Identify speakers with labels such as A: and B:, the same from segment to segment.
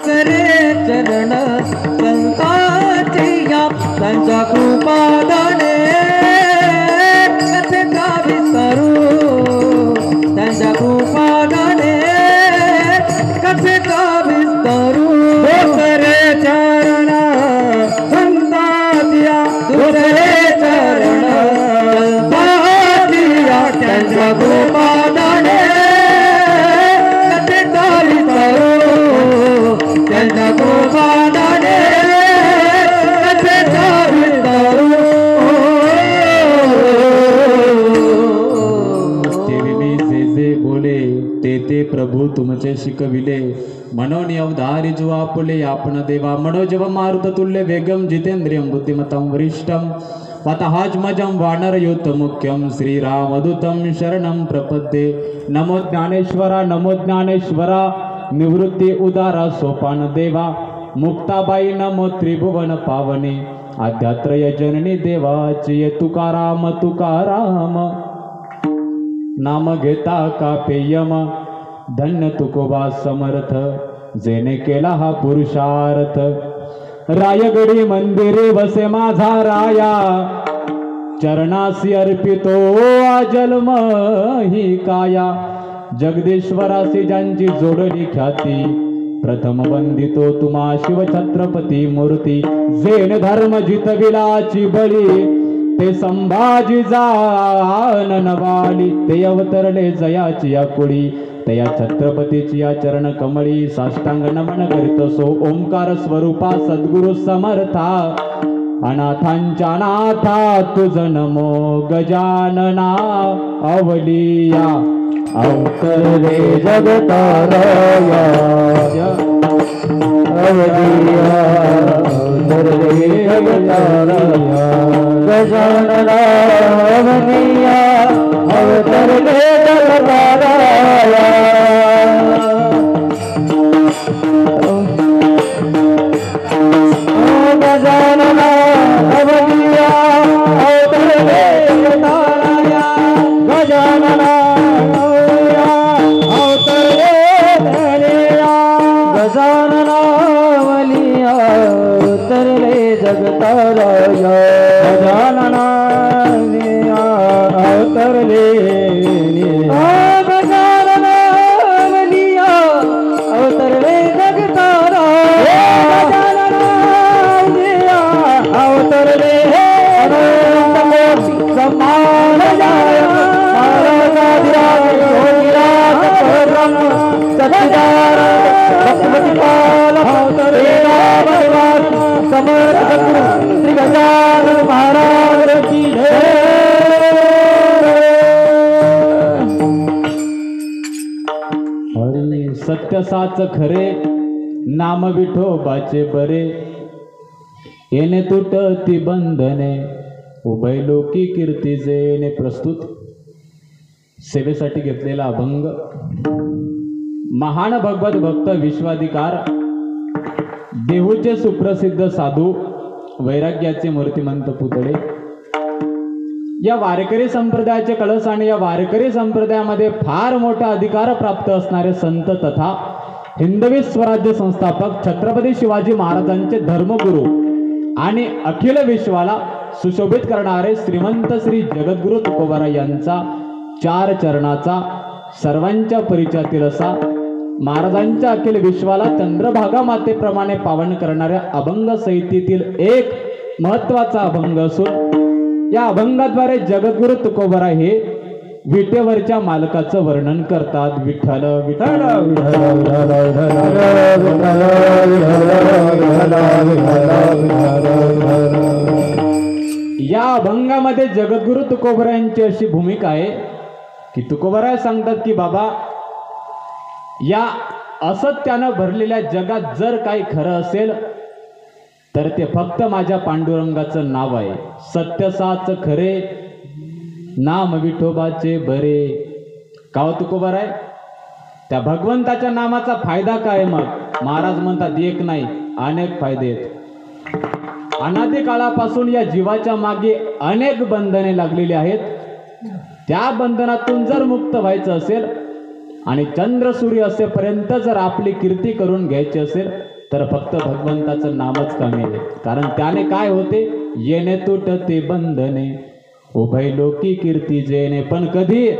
A: करे चरण संतांच्या त्यांच्या कृपादाने कसे का विसरू त्यांच्या कृपादाने कसे का विसरू दुसरे चरण संतांच्या दुसरे चरण संतांच्या त्यांच्या कृपादाने कसे का विसरू त्यांच्या कृपादाने कसे का विसरू
B: ते प्रभू तुमचे शिकविले मनोनि अवधारी जो आपुले आपण देवा मनोजव मारुत तुल्य वेगम जितेंद्रियम बुद्धिमतं वरिष्ठम वतहाजमजं वानरयूत मुख्यम श्रीरामदूतं शरणं प्रपद्ये नमो ज्ञानेश्वरा निवृत्ती उदारा सोपान देवा मुक्ताबाई नमो त्रिभुवन पावने आद्यात्रय जननी देवाची तुकाराम नाम घेता का पेयम धन्य तुकोबा समर्थ जेने केला हा पुरुषार्थ रायगडी मंदिरे वसे माझा राया चरणासी अर्पितो जन्म ही काया जगदीश्वरासी ज्यांची जोडली ख्याती प्रथम वंदितो तुम्हा शिव छत्रपती मूर्ती जेन धर्म जितविलाची बळी ते संभाजी जाननवाली ते अवतरले जयाची या कुळी तया छत्रपतीची या चरण कमळी साष्टांग नमन करीत सो ओंकार स्वरूपा सद्गुरु समर्था अनाथांच्या नाथा तुझ नमो गजानना अवलिया अवतरले जगताराया अवलिया अवतरले जगताराया गजानना अवलिया अवतरले जगताराया गजानना अवलिया अवतरले जगताराया गजानना अवलिया अवतरले जगताराया गजानना अवलिया अवतरले जगताराया गजानना अवतरले गजानना अवलिया अवतरले जगताराया गजानना अवतरले समान जाय महाराजाधिराज योगिराज परम सच्चिदानंद भगवती पाल अवतरले समर्थ सद्गुरु श्री गजानन महाराज की जय। हरी सत्य साच खरे नाम विठोबाचे बरे येणे तुटती बंधने उभय लोकी कीर्ती जेने प्रस्तुत सेवेसाठी घेतलेला अभंग महान भगवत भक्त विश्वाधिकार देहूचे सुप्रसिद्ध साधू वैराग्याचे मूर्तिमंत पुतळे या वारकरी संप्रदायाचे कळस आणि या वारकरी संप्रदायामध्ये फार मोठा अधिकार प्राप्त असणारे संत तथा हिंदवी स्वराज्य संस्थापक छत्रपती शिवाजी महाराजांचे धर्मगुरू आणि अखिल विश्वाला सुशोभित करणारे श्रीमंत श्री जगद्गुरु तुकोबारा यांचा 4 चरणाचा सर्वांच्या परिचयातील असा महाराजांच्या अखिल विश्वाला चंद्रभागा मातेप्रमाणे पावन करणाऱ्या अभंग संहितेतील एक महत्वाचा अभंग असून या अभंगाद्वारे जगद्गुरु तुकोबारा हे विटेवरच्या मालकाचं वर्णन करतात। विठ्ठल विठ्ठल या अभंगामध्ये जगद्गुरु तुकोबारा यांची अशी भूमिका आहे की तुकोबारा सांगतात की बाबा या असत्यानं भरलेल्या जगात जर काही खरं असेल तर ते फक्त माझ्या पांडुरंगाचं नाव आहे। सत्य साच खरे नाम विठोबाचे बरे। का तुकोबारा आहे त्या भगवंताच्या नामाचा फायदा काय? मग महाराज म्हणतात एक नाही अनेक फायदे आहेत। अनादी काळापासून या जीवाच्या मागे अनेक बंधने लागलेली आहेत। त्या बंधनातून जर मुक्त व्हायचं असेल आणि चंद्र सूर्य असेपर्यंत जर आपली कीर्ती करून घ्यायची असेल तर फक्त भगवंताचं नामच कामी आहे. कारण त्याने काय होते, येणे तुटते बंधने उभय लोकी कीर्ती जेणे. पण कधी,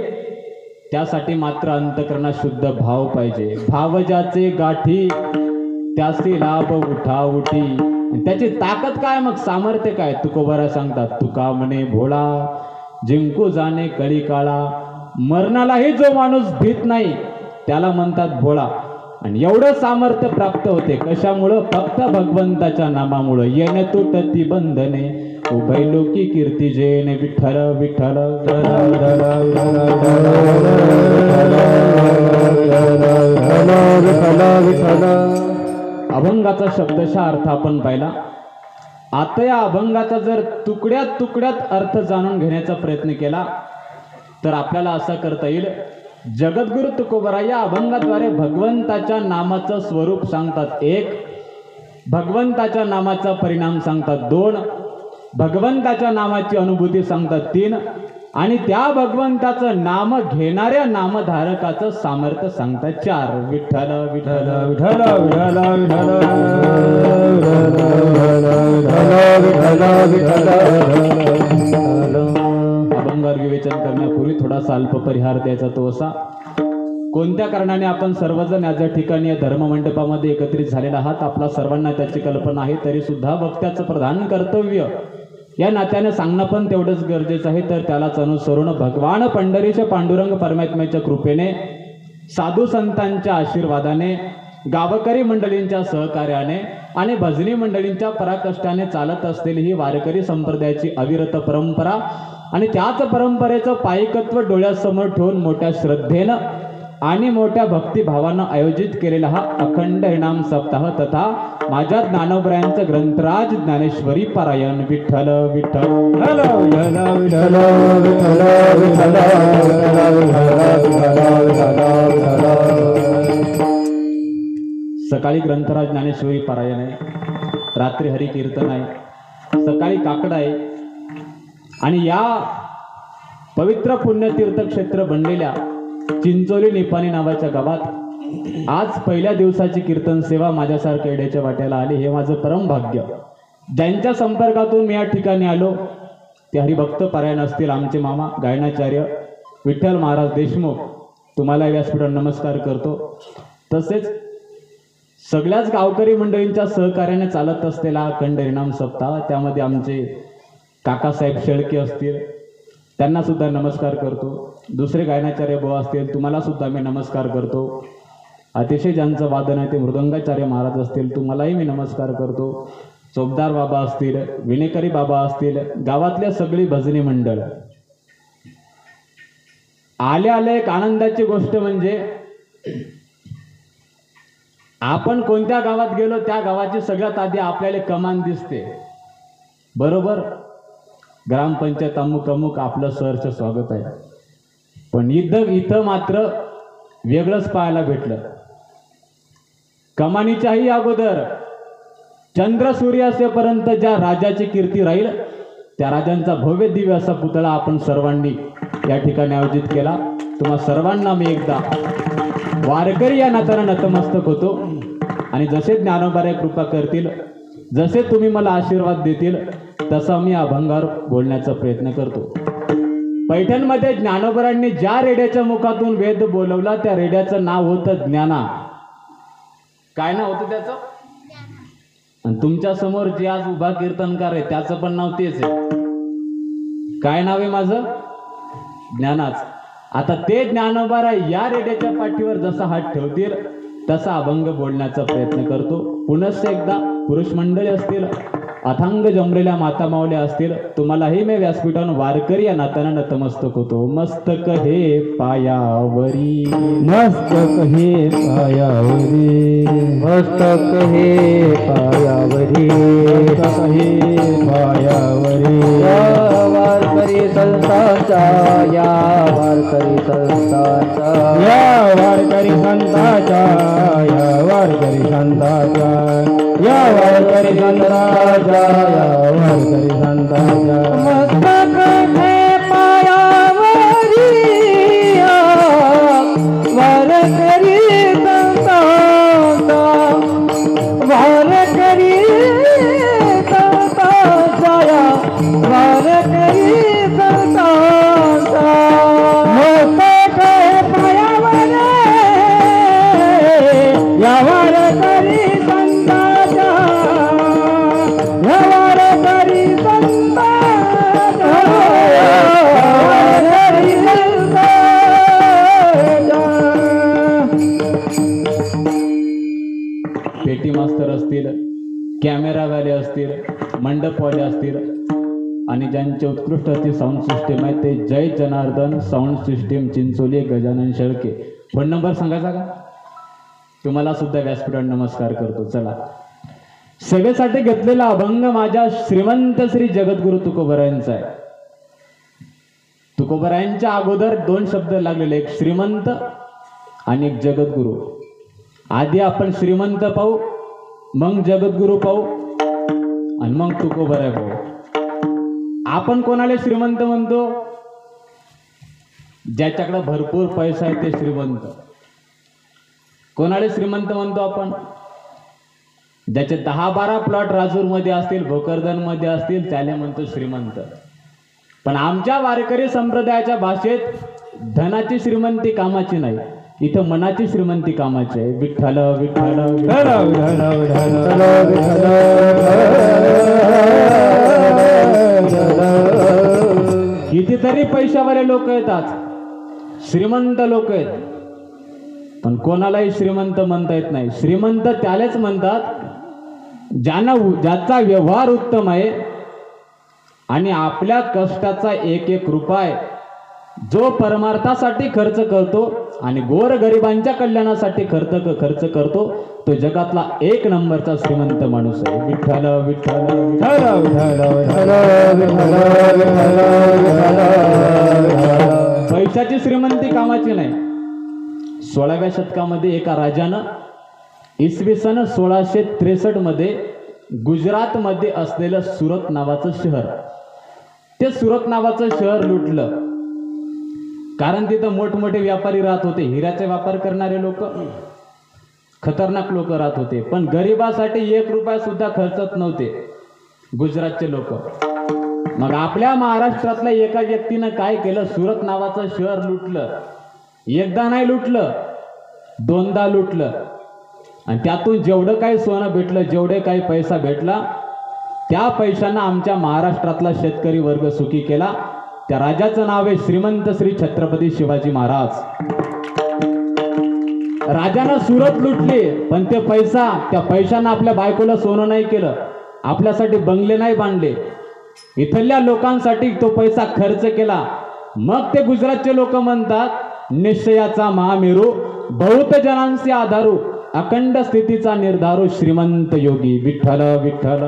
B: त्यासाठी मात्र अंतकरणात शुद्ध भाव पाहिजे. भाव ज्याचे गाठी त्याची लाभ उठा उठी. त्याची ताकद काय, मग सामर्थ्य काय, तुकोबारा सांगतात, तुका म्हणे भोळा जिंकू जाणे कळी काळा. मरणालाही जो माणूस भीत नाही त्याला म्हणतात भोळा. आणि एवढं सामर्थ्य प्राप्त होते कशामुळं, फक्त भगवंताच्या नामामुळं. येणे तुटती बंधने उभय लोकी कीर्ती जेने. विठ्ठल विठ्ठल अभंगाचा शब्दशः अर्थ आपण पाहिला. आता या अभंगाचा जर तुकड्यात तुकड्यात अर्थ जाणून घेण्याचा प्रयत्न केला तर आपल्याला असा करता येईल. जगद्गुरु तुकोबरा या अभंगाद्वारे भगवंताच्या नामाचं स्वरूप सांगतात 1, भगवंताच्या नामाचा परिणाम सांगतात 2, भगवंताच्या नामाची अनुभूती सांगतात 3 आणि त्या भगवंताचं नाम घेणाऱ्या नामधारकाचं सामर्थ्य सांगतात 4. विठ्ठल विठ्ठल विठ्ठल अभंगावर विवेचन करण्यापूर्वी थोडासा अल्प परिहार द्यायचा तो असा. कोणत्या कारणाने आपण सर्वजण या ठिकाणी या धर्ममंडपामध्ये एकत्रित झालेला आहात, आपला सर्वांना त्याची कल्पना आहे. तरी सुद्धा वक्त्याचं प्रधान कर्तव्य या नात्याने सांगणं पण तेवढंच गरजेचं आहे. तर त्यालाच अनुसरून भगवान पंढरीच्या पांडुरंग परमात्म्याच्या कृपेने, साधू संतांच्या आशीर्वादाने, गावकरी मंडळींच्या सहकार्याने आणि भजनी मंडळींच्या पराकष्टाने चालत असलेली ही वारकरी संप्रदायाची अविरत परंपरा आणि त्याच परंपरेचं पायकत्व डोळ्यासमोर ठेवून मोठ्या श्रद्धेनं आणि मोठ्या भक्तिभावानं आयोजित केलेला हा अखंड हरिनाम सप्ताह तथा माझ्या ज्ञानोबरायांचं ग्रंथराज ज्ञानेश्वरी पारायण. विठ्ठल विठ्ठल सकाळी ग्रंथराज ज्ञानेश्वरी पारायण आहे, रात्री हरिकीर्तन आहे, सकाळी काकड आहे. आणि या पवित्र पुण्यतीर्थ क्षेत्र बनलेल्या चिंचोली निपाणी नावाच्या गावात आज पहिल्या दिवसाची कीर्तन सेवा माझ्यासारख्या येड्याच्या वाट्याला आली. हे माझं परम भाग्य. ज्यांच्या संपर्कातून मी या ठिकाणी आलो ते हरिभक्त पारायण असतील आमचे मामा गायनाचार्य विठ्ठल महाराज देशमुख, तुम्हाला व्यासपीठावर नमस्कार करतो. तसेच सगळ्याच गावकरी मंडळींच्या सहकार्याने चालत असलेला अखंड हरिनाम सप्ताह, त्यामध्ये आमचे काकासाहेब शेळके असतील त्यांना सुद्धा नमस्कार करतो. दुसरे गायनाचार्य बुवा असतील तुम्हाला सुद्धा मी नमस्कार करतो. अतिशय ज्यांचं वादन आहे ते मृदंगाचार्य महाराज असतील तुम्हालाही मी नमस्कार करतो. चोपदार बाबा असतील, विनेकरी बाबा असतील, गावातल्या सगळी भजनी मंडळ. आले आले एक आनंदाची गोष्ट म्हणजे आपण कोणत्या गावात गेलो त्या गावाची सगळ्यात आधी आपल्याला कमान दिसते, बरोबर. ग्रामपंचायत अमुक अमुक आपलं सहर्ष स्वागत आहे. पण इथं मात्र वेगळंच पाहायला भेटलं. कमानीच्याही अगोदर चंद्र सूर्य असेपर्यंत ज्या राजाची कीर्ती राहील त्या राजांचा भव्य दिव्य असा पुतळा आपण सर्वांनी या ठिकाणी आयोजित केला. तुम्हा सर्वांना मी एकदा वारकरी या नात्यानं नतमस्तक होतो. आणि जसे ज्ञानोबाराय कृपा करतील, जसे तुम्ही मला आशीर्वाद देतील तसा मी अभंगावर बोलण्याचा प्रयत्न करतो. पैठणमध्ये ज्ञानोबरांनी ज्या रेड्याच्या मुखातून वेद बोलवला त्या रेड्याचं नाव होतं ज्ञाना. काय नाव होतं त्याचं? आणि तुमच्या समोर जे आज उभा कीर्तनकार आहे त्याचं पण नाव तेच आहे. काय नाव आहे माझं? ज्ञानाच. आता ते ज्ञानोबाराय या रेड्याच्या पाठीवर जसा हात ठेवतील तसा अभंग बोलण्याचा प्रयत्न करतो. पुनश्च एकदा पुरुष मंडळी असतील, अथांग जमलेल्या माता मावल्या असतील, तुम्हालाही मी व्यासपीठावर वारकरी या नात्यानं नतमस्तक होतो. मस्तक हे पायावरी,
A: मस्तक हे पायावरी, मस्तक हे पायावरी, मस्तक हे पायावरी. या वारकरी संतांचा, या वारकरी संतांचा, या वारकरी संतांचा, या वारकरी संतांचा, या वारकरी संतांचा, या वारकरी संतांचा. मस्तक हे पायावरी, वारकरी संतांचा,
B: पेटी मास्तर असतील, कॅमेरावाले असतील, मंडपवाले असतील आणि ज्यांचे उत्कृष्ट अशी साऊंड सिस्टीम आहे ते Jai Janardan sound system Chincholi Gajanan Shelke. Phone number सांगायचा का? तुम्हाला सुद्धा व्यासपीठावर नमस्कार करतो. चला, सेवेसाठी घेतलेला अभंग माझ्या श्रीमंत श्री जगद्गुरु तुकोबरायांचा आहे. तुकोबरायांच्या अगोदर दोन शब्द लागलेले, एक श्रीमंत आणि एक जगद्गुरु. आधी आपण श्रीमंत पाहू, मग जगद्गुरु पाहू आणि मग तुकोबराय पाहू. आपण कोणाला श्रीमंत म्हणतो? ज्याच्याकडे भरपूर पैसा आहे ते श्रीमंत. कोणाला श्रीमंत म्हणतो आपण? ज्याचे 10-12 प्लॉट राजूरमध्ये असतील, भोकरदनमध्ये असतील, त्याला म्हणतो श्रीमंत. पण आमच्या वारकरी संप्रदायाच्या भाषेत धनाची श्रीमंती कामाची नाही, इथं मनाची श्रीमंती कामाची आहे. विठ्ठल विठ्ठल कितीतरी पैशावाले लोक येतात, श्रीमंत लोक आहेत, पण कोणालाही श्रीमंत म्हणता येत नाही. श्रीमंत त्यालाच म्हणतात ज्याचा व्यवहार उत्तम आहे आणि आपल्या कष्टाचा एक एक रुपये जो परमार्थासाठी खर्च करतो आणि गोरगरिबांच्या कल्याणासाठी खर्च करतो, तो जगातला एक नंबरचा श्रीमंत माणूस आहे. विठ्ठल विठ्ठल पैशाची श्रीमंती कामाची नाही. 16व्या शतकामध्ये एका राजानं इसवी सन 1663 मध्ये गुजरातमध्ये असलेलं सुरत नावाचं शहर, ते सुरत नावाचं शहर लुटलं. कारण तिथं मोठमोठे व्यापारी राहत होते, हिऱ्याचे व्यापार करणारे लोक, खतरनाक लोक राहत होते. पण गरिबासाठी 1 रुपया सुद्धा खर्चत नव्हते गुजरातचे लोक. मग आपल्या महाराष्ट्रातल्या एका व्यक्तीनं काय केलं? सुरत नावाचं शहर लुटलं. एकदा नाही लुटलं, 2दा लुटलं. आणि त्यातून जेवढं काही सोनं भेटलं, जेवढे काही पैसा भेटला, त्या पैशानं आमच्या महाराष्ट्रातला शेतकरी वर्ग सुखी केला. त्या राजाचं नाव आहे श्रीमंत श्री छत्रपती शिवाजी महाराज. राजानं सुरत लुटली, पण त्या पैशानं आपल्या बायकोला सोनं नाही केलं, आपल्यासाठी बंगले नाही बांधले, इथल्या लोकांसाठी तो पैसा खर्च केला. मग ते गुजरातचे लोक म्हणतात निश्चयाचा महामेरू, बहुत जनांचे आधारू, अखंड स्थितीचा निर्धारू, श्रीमंत योगी. विठ्ठल विठ्ठल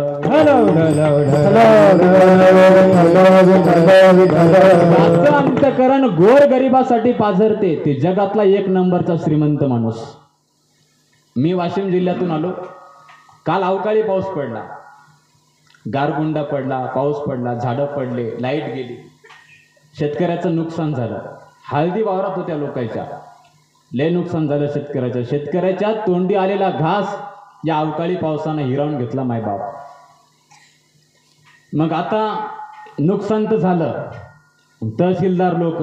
B: अंतकरण गोर गरिबासाठी पाझरते, ते जगातला एक नंबरचा श्रीमंत माणूस. मी वाशिम जिल्ह्यातून आलो. काल अवकाळी पाऊस पडला, गारगुंडा पडला, पाऊस पडला, झाडं पडले, लाईट गेली, शेतकऱ्याचं नुकसान झालं. हळदी वावरात होत्या लोकांच्या, लय नुकसान झालं शेतकऱ्याचं. शेतकऱ्याच्या तोंडी आलेला घास या अवकाळी पावसानं हिरावून घेतला मायबाप. मग आता नुकसान तर झालं. तहसीलदार लोक,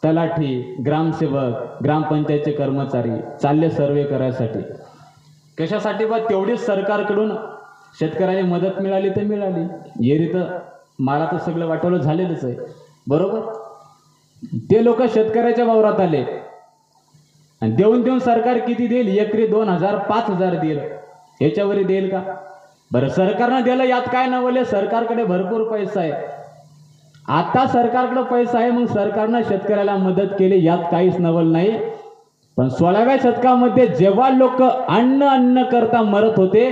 B: तलाठी, ग्रामसेवक, ग्रामपंचायतचे कर्मचारी चालले सर्वे करायसाठी. कशासाठी? बा तेवढीच सरकारकडून शेतकऱ्याला मदत मिळाली तर मिळाली. येरी तर मला तर सगळं वाटवलं झालेलंच आहे, बरोबर. ते लोक शेतकऱ्याच्या वावरात आले आणि देऊन सरकार किती देईल? एकरी 2,000 5,000 देईल, याच्यावरही देईल का? बरं, सरकारनं दिलं यात काय नवले? सरकारकडे भरपूर पैसा आहे. आता सरकारकडे पैसा आहे, मग सरकारनं शेतकऱ्याला मदत केली, यात काहीच नवल नाही. पण 16व्या शतकामध्ये जेव्हा लोक अन्न करता मरत होते,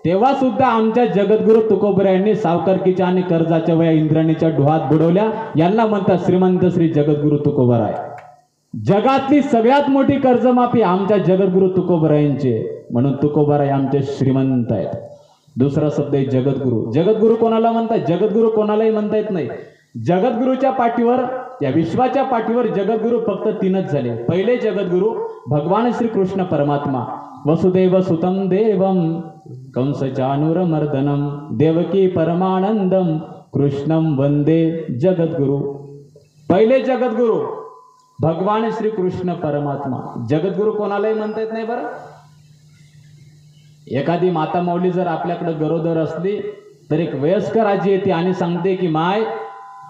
B: तेव्हा सुद्धा आमच्या जगद्गुरु तुकोबरा यांनी सावकारकीच्या आणि कर्जाच्या वया इंद्राणीच्या डोहात बुडवल्या. यांना म्हणतात श्रीमंत श्री जगद्गुरु तुकोबराय. जगातली सगळ्यात मोठी कर्जमाफी आमच्या जगद्गुरु तुकोबरा यांची, म्हणून तुकोबराय आमचे श्रीमंत आहेत. दुसरा शब्द आहे जगद्गुरु. जगद्गुरु कोणाला म्हणतात? जगद्गुरु कोणालाही म्हणता येत नाही. जगद्गुरूच्या पाठीवर, या विश्वाच्या पाठीवर जगद्गुरु फक्त 3च झाले. पहिले जगद्गुरु भगवान श्री कृष्ण परमात्मा, वसुदेव सुतम देवम कंस चाणूरमर्दनम देवकी परमानंदम कृष्णम वंदे जगद्गुरु. पहिले जगद्गुरु भगवान श्री कृष्ण परमात्मा. जगद्गुरु कोणालाही म्हणता येत नाही. बरं, एखादी माता माऊली जर आपल्याकडे गरोदर असली तर एक वयस्कर आजी येते आणि सांगते की माय,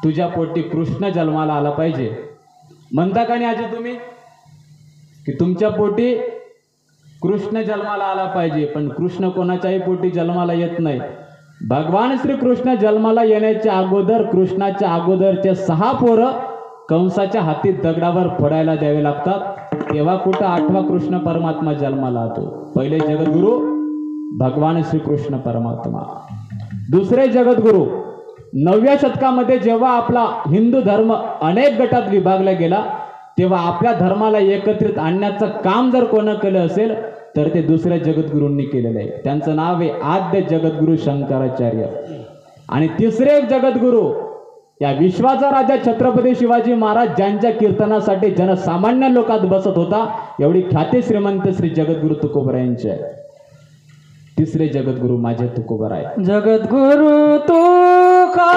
B: तुझ्या पोटी कृष्ण जन्माला आला पाहिजे. म्हणता का नाही आजी तुम्ही की तुमच्या पोटी कृष्ण जन्माला आला पाहिजे, पण कृष्ण कोणाच्याही पोटी जन्माला येत नाही. भगवान श्रीकृष्ण जन्माला येण्याच्या अगोदर कृष्णाच्या अगोदरचे 6 पोरं कंसाच्या हाती दगडावर फोडायला द्यावे लागतात. तेव्हा कुठं 8वा कृष्ण परमात्मा जन्माला येतो. पहिले जगद्गुरु भगवान श्रीकृष्ण परमात्मा. दुसरे जगद्गुरु 9व्या शतकामध्ये जेव्हा आपला हिंदू धर्म अनेक गटात विभागला गेला, तेव्हा आपल्या धर्माला एकत्रित आणण्याचं काम जर कोण केलं असेल तर ते दुसऱ्या जगद्गुरूंनी केलेलं आहे. त्यांचं नाव आहे आद्य जगद्गुरु शंकराचार्य. आणि तिसरे जगद्गुरु या विश्वाचा राजा छत्रपती शिवाजी महाराज, ज्यांच्या कीर्तनासाठी जनसामान्य लोकात बसत होता, एवढी ख्याती श्रीमंत श्री जगद्गुरु तुकोबरायांची आहे. तिसरे जगद्गुरु माझे तुकोबराय.
A: जगद्गुरु तुका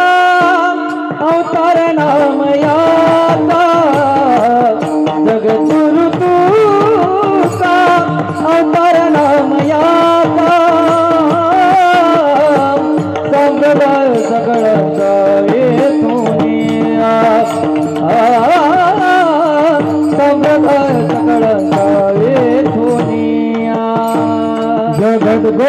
A: अवतार नाम याता, जगद्गुरु तुका अवतार नाम याता, संप्रदाय सगळ्यांचा येथुनिया, संप्रदाय सगळ्यांचा येथुनिया. जगद्गुरु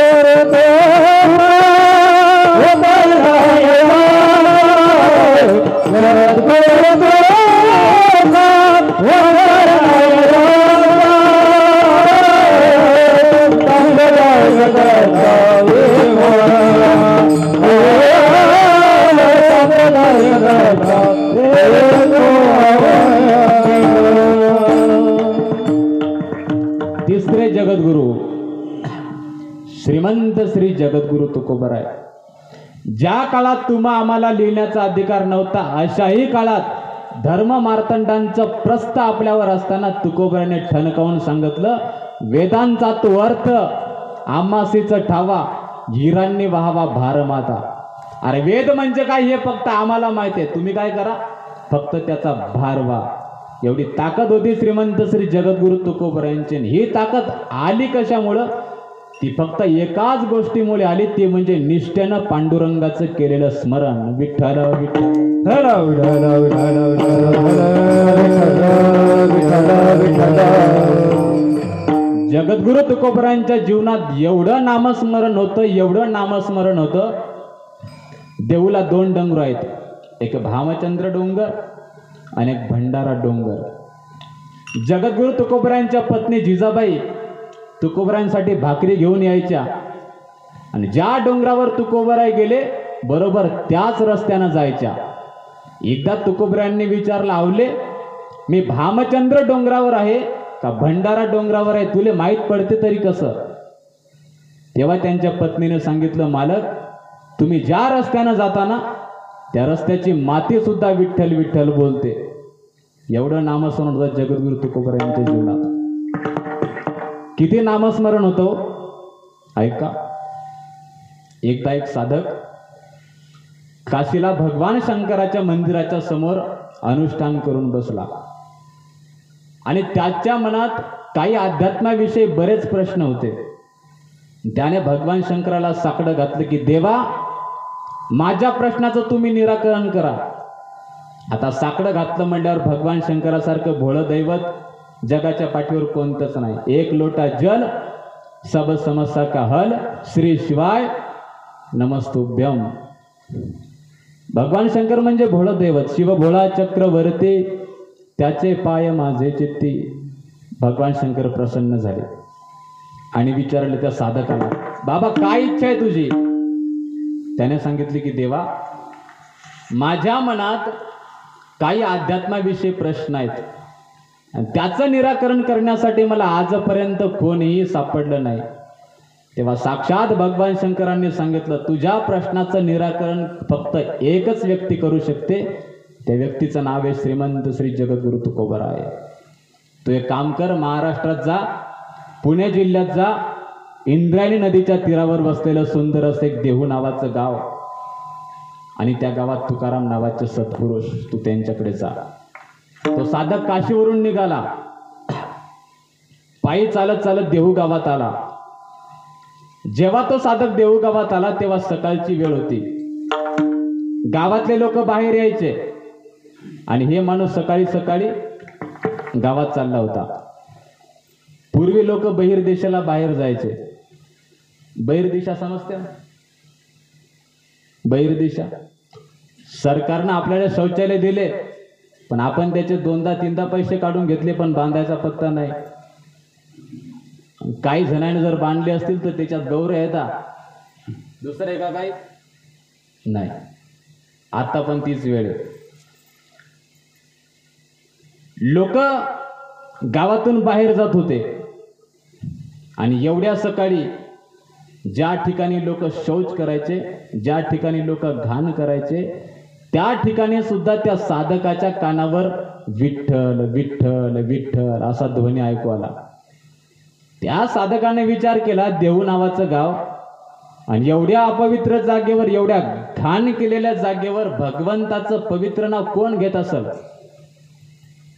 B: तिसरे जगद्गुरु श्रीमंत श्री जगद्गुरु तुकोबराय. ज्या काळात तुम्हा आम्हाला लिहिण्याचा अधिकार नव्हता, अशाही काळात धर्म मार्तंडांचं प्रस्थ आपल्यावर असताना तुकोबराने ठणकावून सांगितलं, वेदांचा तो अर्थ आमासीच ठावा, हिरांनी व्हावा भारमाता. अरे वेद म्हणजे काय हे फक्त आम्हाला माहिती आहे, तुम्ही काय करा, फक्त त्याचा भार व्हा. एवढी ताकद होती श्रीमंत श्री जगद्गुरु तुकोबरायांची. ही ताकद आली कशामुळं? ती फक्त एकाच गोष्टीमुळे आली, ती म्हणजे निष्ठेनं पांडुरंगाचं केलेलं स्मरण. विठ्ठल विठ्ठल जगद्गुरु तुकोबरायांच्या जीवनात एवढं नामस्मरण होतं, एवढं नामस्मरण होतं. देऊला 2 डोंगर आहेत, एक भामचंद्र डोंगर आणि एक भंडारा डोंगर. जगद्गुरु तुकोबरायांच्या पत्नी जिजाबाई तुकोबरायांसाठी भाकरी घेऊन यायच्या, आणि ज्या डोंगरावर तुकोबराय गेले बरोबर त्याच रस्त्यानं जायच्या. एकदा तुकोबरायांनी विचारलं, आवले मी भामचंद्र डोंगरावर आहे का भंडारा डोंगरावर आहे, तुले माहीत पडते तरी कसं? तेव्हा त्यांच्या पत्नीने सांगितलं, मालक तुम्ही ज्या रस्त्यानं जाताना त्या रस्त्याची माती सुद्धा विठ्ठल विठ्ठल बोलते. एवढं नामस्मरण होतं जगद्गुरु तुकोबरायांच्या जीवनात. किती नामस्मरण होतं ऐका. एकदा एक साधक काशीला भगवान शंकराच्या मंदिराच्या समोर अनुष्ठान करून बसला, आणि त्याच्या मनात काही अध्यात्माविषयी बरेच प्रश्न होते. त्याने भगवान शंकराला साकडं घातलं की देवा, माझ्या प्रश्नाचं तुम्ही निराकरण करा. आता साकडं घातलं म्हणल्यावर भगवान शंकरासारखं भोळं दैवत जगाच्या पाठीवर कोणतंच नाही. 1 लोटा जल सब समस्या का हल, श्री शिवाय नमस्तुभ्यम. भगवान शंकर म्हणजे भोळं दैवत. शिव भोळा चक्रवर्ती, त्याचे पाय माझे चित्ती. भगवान शंकर प्रसन्न झाले आणि विचारले त्या साधकाला, बाबा काय इच्छा आहे तुझी? त्याने सांगितले की देवा, माझ्या मनात काही अध्यात्माविषयी प्रश्न आहेत, आणि त्याचं निराकरण करण्यासाठी मला आजपर्यंत कोणीही सापडलं नाही. तेव्हा साक्षात भगवान शंकरांनी सांगितलं, तुझ्या प्रश्नाचं निराकरण फक्त एकच व्यक्ती करू शकते. त्या व्यक्तीचं नाव आहे श्रीमंत श्री जगद्गुरु तुकोबराय. तू एक काम कर, महाराष्ट्रात जा, पुणे जिल्ह्यात जा, इंद्रायणी नदीच्या तीरावर बसलेलं सुंदर असं एक देहू नावाचं गाव, आणि त्या गावात तुकाराम नावाचे सत्पुरुष, तू त्यांच्याकडे जा. तो साधक काशीवरून निघाला, पायी चालत चालत देहू गावात आला. जेव्हा तो साधक देहू गावात आला तेव्हा सकाळची वेळ होती. गावातले लोक बाहेर यायचे, आणि हे माणूस सकाळी सकाळी गावात चालला होता. पूर्वी लोक बहिर्देशाला बाहेर जायचे. बहिर्देशा समजते ना? बहिर्देशा सरकारनं आपल्याला शौचालय दिले, पण आपण त्याचे 2दा-3दा पैसे काढून घेतले, पण बांधायचा पत्ता नाही. काही जणांनी जर बांधले असतील तर त्याच्यात गौरव येतात, दुसरं का काही नाही. आता पण तीच वेळ आहे. लोक गावातून बाहेर जात होते आणि एवढ्या सकाळी ज्या ठिकाणी लोक शौच करायचे, ज्या ठिकाणी लोक घाण करायचे, त्या ठिकाणी सुद्धा त्या साधकाच्या कानावर विठ्ठल विठ्ठल विठ्ठल असा ध्वनी ऐकू आला. त्या साधकाने विचार केला, देहू नावाचं गाव आणि एवढ्या अपवित्र जागेवर, एवढ्या घाण केलेल्या जागेवर भगवंताचं पवित्र नाव कोण घेत असेल?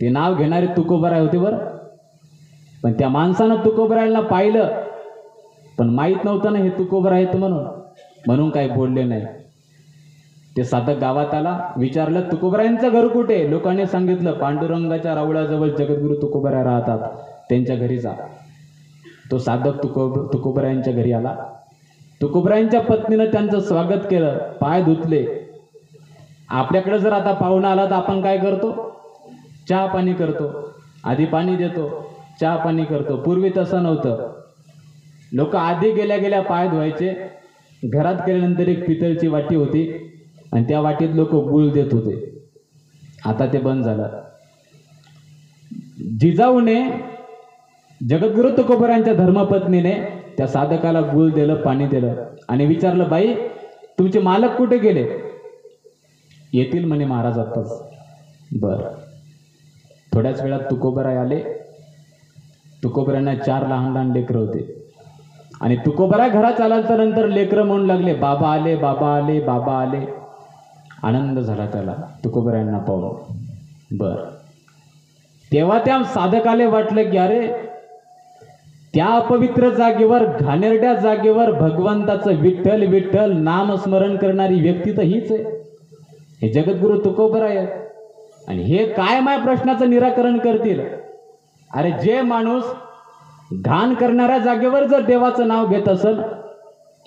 B: ते नाव घेणारे तुकोबराय होते बरं. पण त्या माणसानं तुकोबरायला पाहिलं, पण माहीत नव्हतं ना हे तुकोबराय आहेत म्हणून काही बोलले नाही. ते साधक गावात आला, विचारलं तुकोबरायांचं घर कुठे? लोकांनी सांगितलं पांडुरंगाच्या रावळाजवळ जगद्गुरु तुकोबराय राहतात, त्यांच्या घरी जा. तो साधक तुकोबरायांच्या घरी आला. तुकोबरायांच्या पत्नीनं त्यांचं स्वागत केलं, पाय धुतले. आपल्याकडे जर आता पाहुणा आला तर आपण काय करतो? चहा पाणी करतो, आधी पाणी देतो, चहा पाणी करतो. पूर्वी तसं नव्हतं. लोक आधी गेल्या गेल्या पाय धुवायचे. घरात गेल्यानंतर एक पितळची वाटी होती आणि त्या वाटीत लोक गुळ देत होते. आता ते बंद झालं. जिजाऊने, जगद्गुरु तुकोबरायांच्या धर्मपत्नीने त्या साधकाला गुळ दिलं, पाणी दिलं आणि विचारलं, बाई तुमचे मालक कुठे गेले? येतील म्हणे महाराज आत्ताच. बर. थोड्याच वेळात तुकोबराय आले. तुकोबरायांना 4 लहान लहान लेकरं होते आणि तुकोबराय घरात आल्याच्या नंतर लेकरं म्हणू लागले, बाबा आले, बाबा आले, बाबा आले. आनंद झाला त्याला तुकोबरायांना पाहून. बर. तेव्हा त्या साधकाले वाटलं की अरे, त्या अपवित्र जागेवर, घाणेरड्या जागेवर भगवंताचं विठ्ठल विठ्ठल नामस्मरण करणारी व्यक्ती तर हीच आहे, हे जगद्गुरु तुकोबराय आहेत. आणि हे काय माय प्रश्नाचं निराकरण करतील? अरे, जे माणूस घाण करणाऱ्या जागेवर जर देवाचं नाव घेत असेल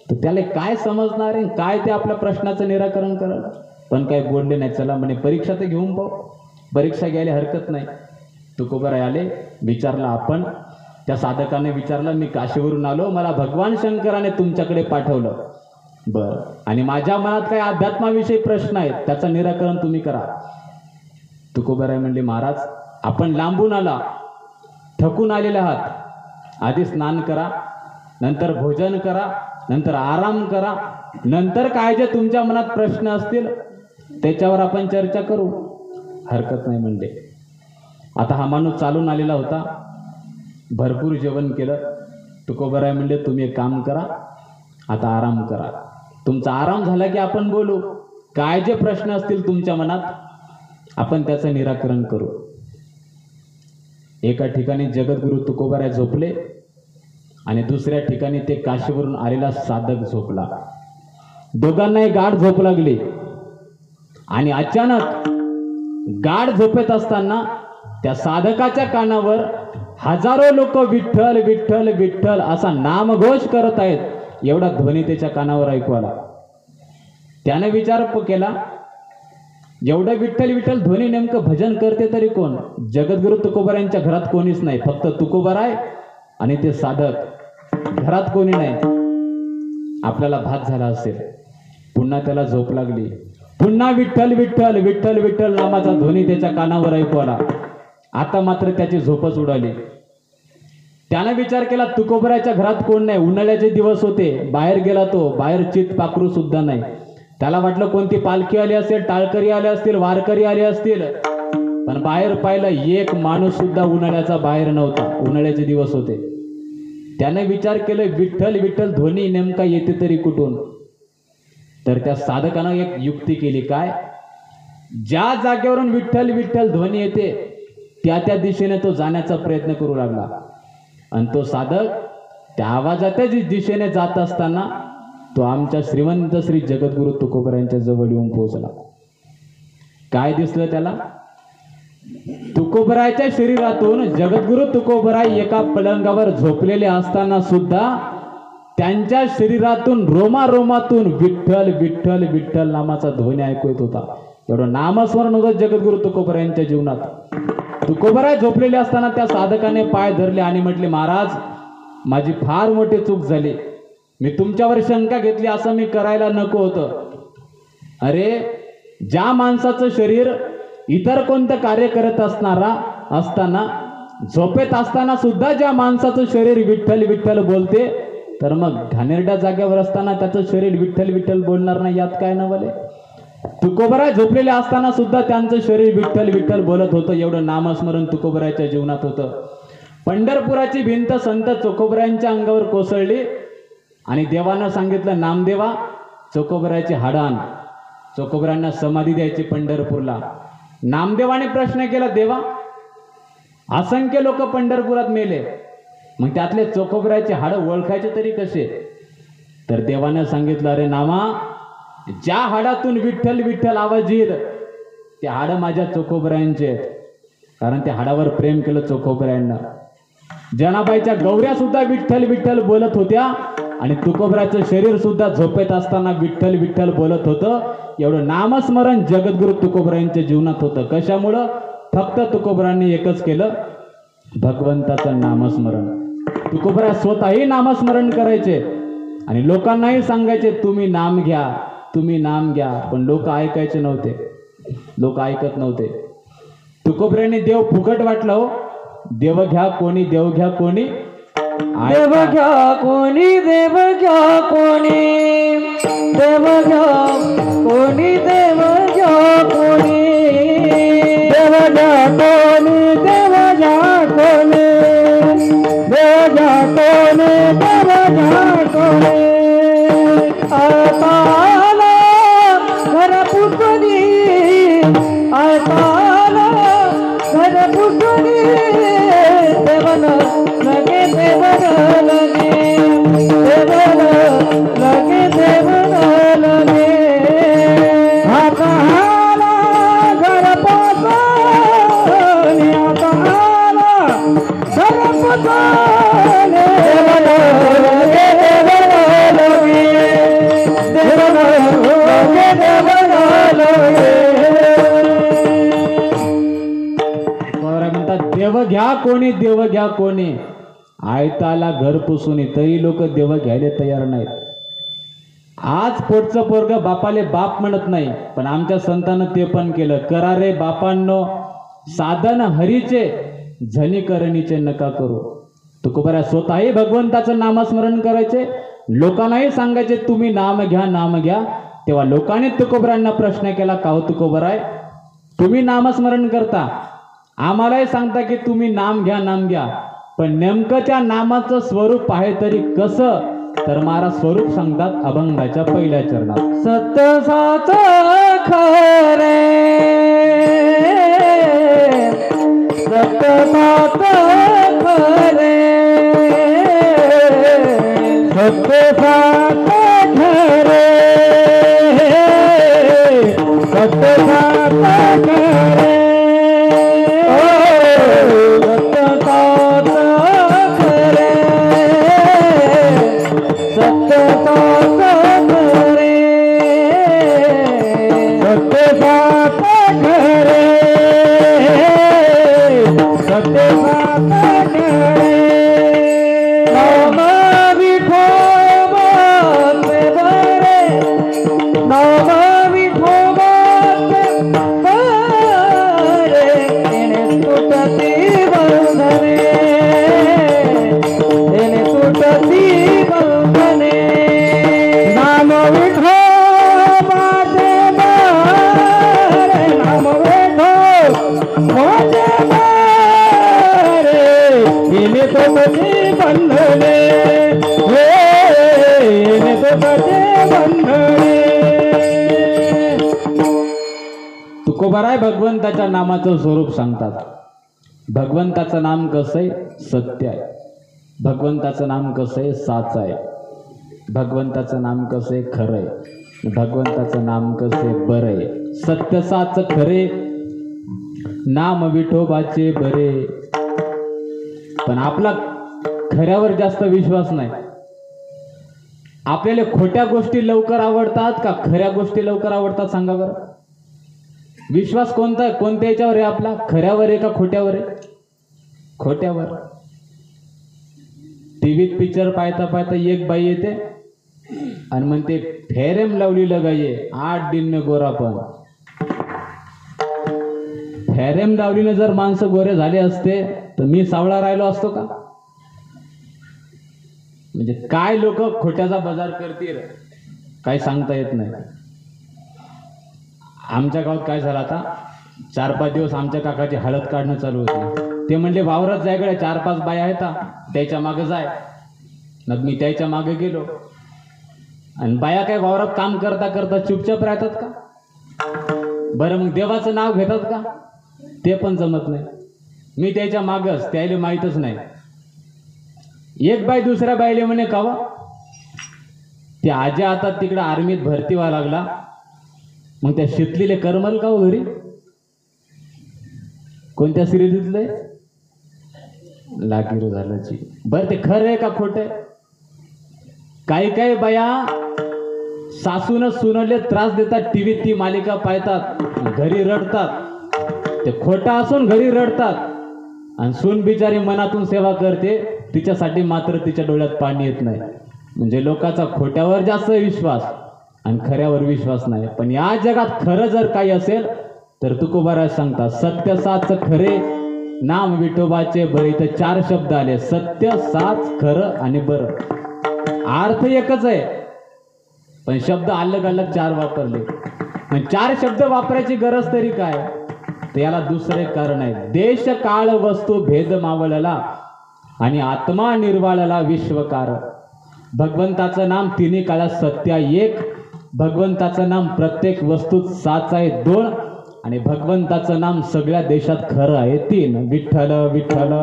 B: तर त्याला काय समजणार आहे, काय ते आपल्या प्रश्नाचं निराकरण करल? पण काय बोलले नाही. चला म्हणे परीक्षा तर घेऊन पाहू, परीक्षा घ्यायला हरकत नाही. तुकोबराय आले. विचारलं आपण, त्या साधकाने विचारलं, मी काशीवरून आलो, मला भगवान शंकराने तुमच्याकडे पाठवलं. बर. आणि माझ्या मनात काही अध्यात्माविषयी प्रश्न आहेत, त्याचं निराकरण तुम्ही करा. तुकोबराय म्हणले, महाराज आपण लांबून आला, थकून आलेले आहात, आधी स्नान करा, नंतर भोजन करा, नंतर आराम करा, नंतर काय जे तुमच्या मनात प्रश्न असतील त्याच्यावर आपण चर्चा करू. हरकत नाही म्हणले. आता हा माणूस चालून आलेला होता, भरपूर जेवण केलं. तुकोबराय म्हणले, तुम्ही एक काम करा, आता आराम करा, तुमचा आराम झाला की आपण बोलू. काय जे प्रश्न असतील तुमच्या मनात आपण त्याचं निराकरण करू. एका ठिकाणी जगद्गुरु तुकोबराय झोपले आणि दुसऱ्या ठिकाणी ते काशीवरून आलेला साधक झोपला. दोघांनाही गाढ झोप लागली आणि अचानक गाढ झोपेत असताना त्या साधकाच्या कानावर हजारो लोक विठ्ठल विठ्ठल विठ्ठल असा नामघोष करत आहेत, एवढा ध्वनी त्याच्या कानावर ऐकू आला. त्याने विचार केला, एवढं विठ्ठल विठ्ठल ध्वनी नेमकं भजन करते तरी कोण? जगद्गुरु तुकोबरायांच्या घरात कोणीच नाही, फक्त तुकोबराय आणि ते साधक. घरात कोणी नाही. आपल्याला भात झाला असेल. पुन्हा त्याला झोप लागली. पुन्हा विठ्ठल विठ्ठल विठ्ठल विठ्ठल नामाचा ध्वनी त्याच्या कानावर ऐकू आला. आता मात्र त्याची झोपच उडाली. त्याने विचार केला, तुकोबराच्या घरात कोण नाही. उन्हाळ्याचे दिवस होते, बाहेर गेला तो, बाहेर चित पाखरू सुद्धा नाही. त्याला वाटलं कोणती पालखी आली असेल, टाळकरी आले असतील, वारकरी आले असतील, पण बाहेर पाहिलं एक माणूस सुद्धा उन्हाळ्याचा बाहेर नव्हता. उन्हाळ्याचे दिवस होते. त्याने विचार केलं, विठ्ठल विठ्ठल ध्वनी नेमका येते तरी कुठून? तर त्या साधकानं एक युक्ती केली. काय? ज्या जागेवरून विठ्ठल विठ्ठल ध्वनी येते त्या त्या दिशेने तो जाण्याचा प्रयत्न करू लागला. आणि तो साधक त्या आवाजाच्या दिशेने जात असताना तो आमच्या श्रीमंत श्री जगद्गुरु तुकोबरायांच्या जवळ येऊन पोहोचला. काय दिसलं त्याला? तुकोबरायच्या शरीरातून जगद्गुरु तुकोबराय एका पलंगावर झोपलेले असताना सुद्धा त्यांच्या शरीरातून रोमारोमातून विठ्ठल विठ्ठल विठ्ठल नामाचा ध्वनी ऐकू येत होता. एवढं नामस्मरण होतं जगद्गुरु तुकोबरायांच्या जीवनात. तुकोबराय झोपलेले असताना त्या साधकाने पाय धरले आणि म्हटले, महाराज माझी फार मोठी चूक झाली, मी तुमच्यावर शंका घेतली, असं मी करायला नको होतं. अरे ज्या माणसाचं शरीर इतर कोणतं कार्य करत असताना झोपेत असताना सुद्धा ज्या माणसाचं शरीर विठ्ठल विठ्ठल बोलते, तर मग घाणेरड्या जागेवर असताना त्याचं शरीर विठ्ठल विठ्ठल बोलणार नाही, यात काय नवले. तुकोबराय झोपलेले असताना सुद्धा त्यांचं शरीर विठ्ठल विठ्ठल बोलत होतं. एवढं नामस्मरण तुकोबरायच्या जीवनात होतं. पंढरपुराची भिंत संत तुकोबरायांच्या अंगावर कोसळली आणि देवानं सांगितलं, नामदेवा तुकोबरायची हाडं आण. तुकोबरायांना समाधी द्यायची पंढरपूरला. नामदेवाने प्रश्न केला, देवा असंख्य लोक पंढरपुरात मेले, मग त्यातले तुकोबरायचे हाडं ओळखायचे तरी कसे? तर देवानं सांगितलं, अरे नामा, ज्या हाडातून विठ्ठल विठ्ठल आवाज येईल ते हाडं माझ्या तुकोबरायांचे, कारण त्या हाडावर प्रेम केलं तुकोबरायांना. जनाबाईच्या गौऱ्या सुद्धा विठ्ठल विठ्ठल बोलत होत्या आणि तुकोबराचं शरीर सुद्धा झोपेत असताना विठ्ठल विठ्ठल बोलत होतं. एवढं नामस्मरण जगद्गुरु तुकोबरायांच्या जीवनात होतं. कशामुळं? फक्त तुकोबरायांनी एकच केलं, भगवंताचं नामस्मरण. तुकोबराय स्वतःही नामस्मरण करायचे आणि लोकांनाही सांगायचे, तुम्ही नाम घ्या, तुम्ही नाम घ्या. पण लोक ऐकायचे नव्हते, लोक ऐकत नव्हते. तुकोबरायांनी देव फुकट वाटलं हो. देव घ्या कोणी, देव घ्या कोणी,
A: देव घ्या कोणी, देव घ्या कोणी, देव घ्या कोणी, देव घ्या कोणी, देव घ्या कोणी, देव घ्या कोणी, देव घ्या कोणी, देव घ्या कोणी. आताला घर पुसली, आताला घर पुसली, देवन लगे, देवन लगे, देवन लगे, देवन लगे. आताला घर पुसली, आताला घर पुसली, देवन लगे, देवन लगे, देवन लगे, देवन लगे.
B: म्हणतात देव घ्या कोणी, देव घ्या कोणी. आयताला घर पुसून तरी लोक देव घ्यायला तयार नाहीत. आज पोटचं पोरग बापाले बाप म्हणत नाही, पण आमच्या संतानं ते पण केलं. करा रे बापांनो साधन हरीचे, झनीकरणीचे नका करू. तुकोबराय स्वतःही भगवंताचं नामस्मरण करायचे, लोकांनाही सांगायचे तुम्ही नाम घ्या, नाम घ्या. तेव्हा लोकांनी तुकोबरायांना प्रश्न केला, का हो तुकोबराय, तुम्ही नामस्मरण करता, आम्हालाही सांगता की तुम्ही नाम घ्या, नाम घ्या, पण नेमकं त्या नामाचं स्वरूप आहे तरी कसं? तर महाराज स्वरूप सांगतात अभंगाच्या पहिल्या चरणात.
A: सत्य साच खरे, सत्य साच खरे, सत्य साच खरे, सत्य साच खरे.
B: तुकोबराय भगवंताच्या नामाचं स्वरूप सांगतात. भगवंताचं नाम कसं आहे? सत्य आहे. भगवंताचं नाम कसं आहे? साच आहे. भगवंताचं नाम कसं आहे? खरं आहे. भगवंताचं नाम कसं आहे? बरं आहे. सत्य साच खरे नाम विठोबाचे बरे. पण आपला खऱ्यावर जास्त विश्वास नाही. आपल्याला खोट्या गोष्टी लवकर आवडतात का खऱ्या गोष्टी लवकर आवडतात सांगा बरं. विश्वास कोणत्या याच्यावर आहे आपला, खऱ्यावर आहे का खोट्यावर आहे? खोट्यावर. टीव्हीत पिक्चर पाहता पाहता एक बाई येते आणि म्हणते फेरेम लावली लगाइए 8 दिन में गोरापन. फेरेम लावलीने जर माणसं गोरे झाले असते तर मी सावळा राहिलो असतो का? म्हणजे काय लोक खोट्याचा बाजार करतील काय सांगता येत नाही. आमच्या गावात काय झालं, आता 4-5 दिवस आमच्या काकाची हळद काढणं चालू होती. ते म्हणले वावरात जायकडे 4-5 बाया आहेत त्याच्या मागे जाय. मग मी त्याच्या मागे गेलो आणि बाया काय वावरात काम करता करता चुपचाप राहतात का? बरं मग देवाचं नाव घेतात का? ते पण जमत नाही. मी त्याच्या मागच, त्याला माहीतच नाही. एक बाई दुसऱ्या बाईले म्हणे कावा ते आजी आता तिकडे आर्मीत भरती व्हायला लागला, मग त्या शितलीले करमल का हो घरी? कोणत्या सिरिजले लागिरू झाल्याची. बरं ते खरं आहे का खोटं आहे? काही काही बाया सासून सुनले त्रास देतात, टीव्हीत ती मालिका पाहतात, घरी रडतात. ते खोटा असून घरी रडतात आणि सून बिचारी मनातून सेवा करते, तिच्यासाठी मात्र तिच्या डोळ्यात पाणी येत नाही. म्हणजे लोकांचा खोट्यावर जास्त विश्वास आणि खऱ्यावर विश्वास नाही. पण या जगात खरं जर काही असेल तर तुकोबाराज सांगतात सत्य साच खरे नाम विठोबाचे बरे. इथं 4 शब्द आले, सत्य साच खरं आणि बरं. अर्थ एकच आहे पण शब्द अलग अलग 4 वापरले. पण 4 शब्द वापरायची गरज तरी काय? तर याला दुसरे कारण आहे. देश काळ वस्तू भेद मावळला आणि आत्मा निर्वाळला विश्वकार. भगवंताचं नाम तिन्ही काळात सत्य आहे 1. भगवंताचं नाम प्रत्येक वस्तूत साच आहे 2. आणि भगवंताचं नाम सगळ्या देशात खरं आहे 3. विठ्ठल विठ्ठल.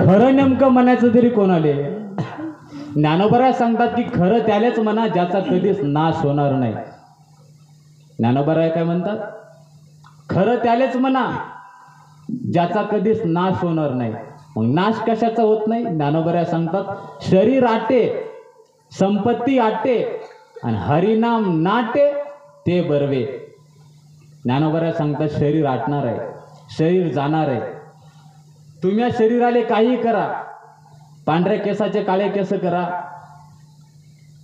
B: खरं नेमकं म्हणायचं तरी कोणाले? ज्ञानोबा सांगतात की खरं त्यालाच म्हणा ज्याचा कधीच नाश होणार नाही. ज्ञानोबा काय म्हणतात? खरं त्यालाच म्हणा ज्याचा कधीच नाश होणार नाही. मग नाश कशाचा होत नाही? ज्ञानोबा सांगतात शरीर आटे, संपत्ती आटे आणि हरिनाम नाटे ते बरवे. ज्ञानोबा सांगतात शरीर आटणार आहे, शरीर जाणार आहे. तुम्ही या शरीराले काही करा, पांढऱ्या केसाचे काळे केस करा,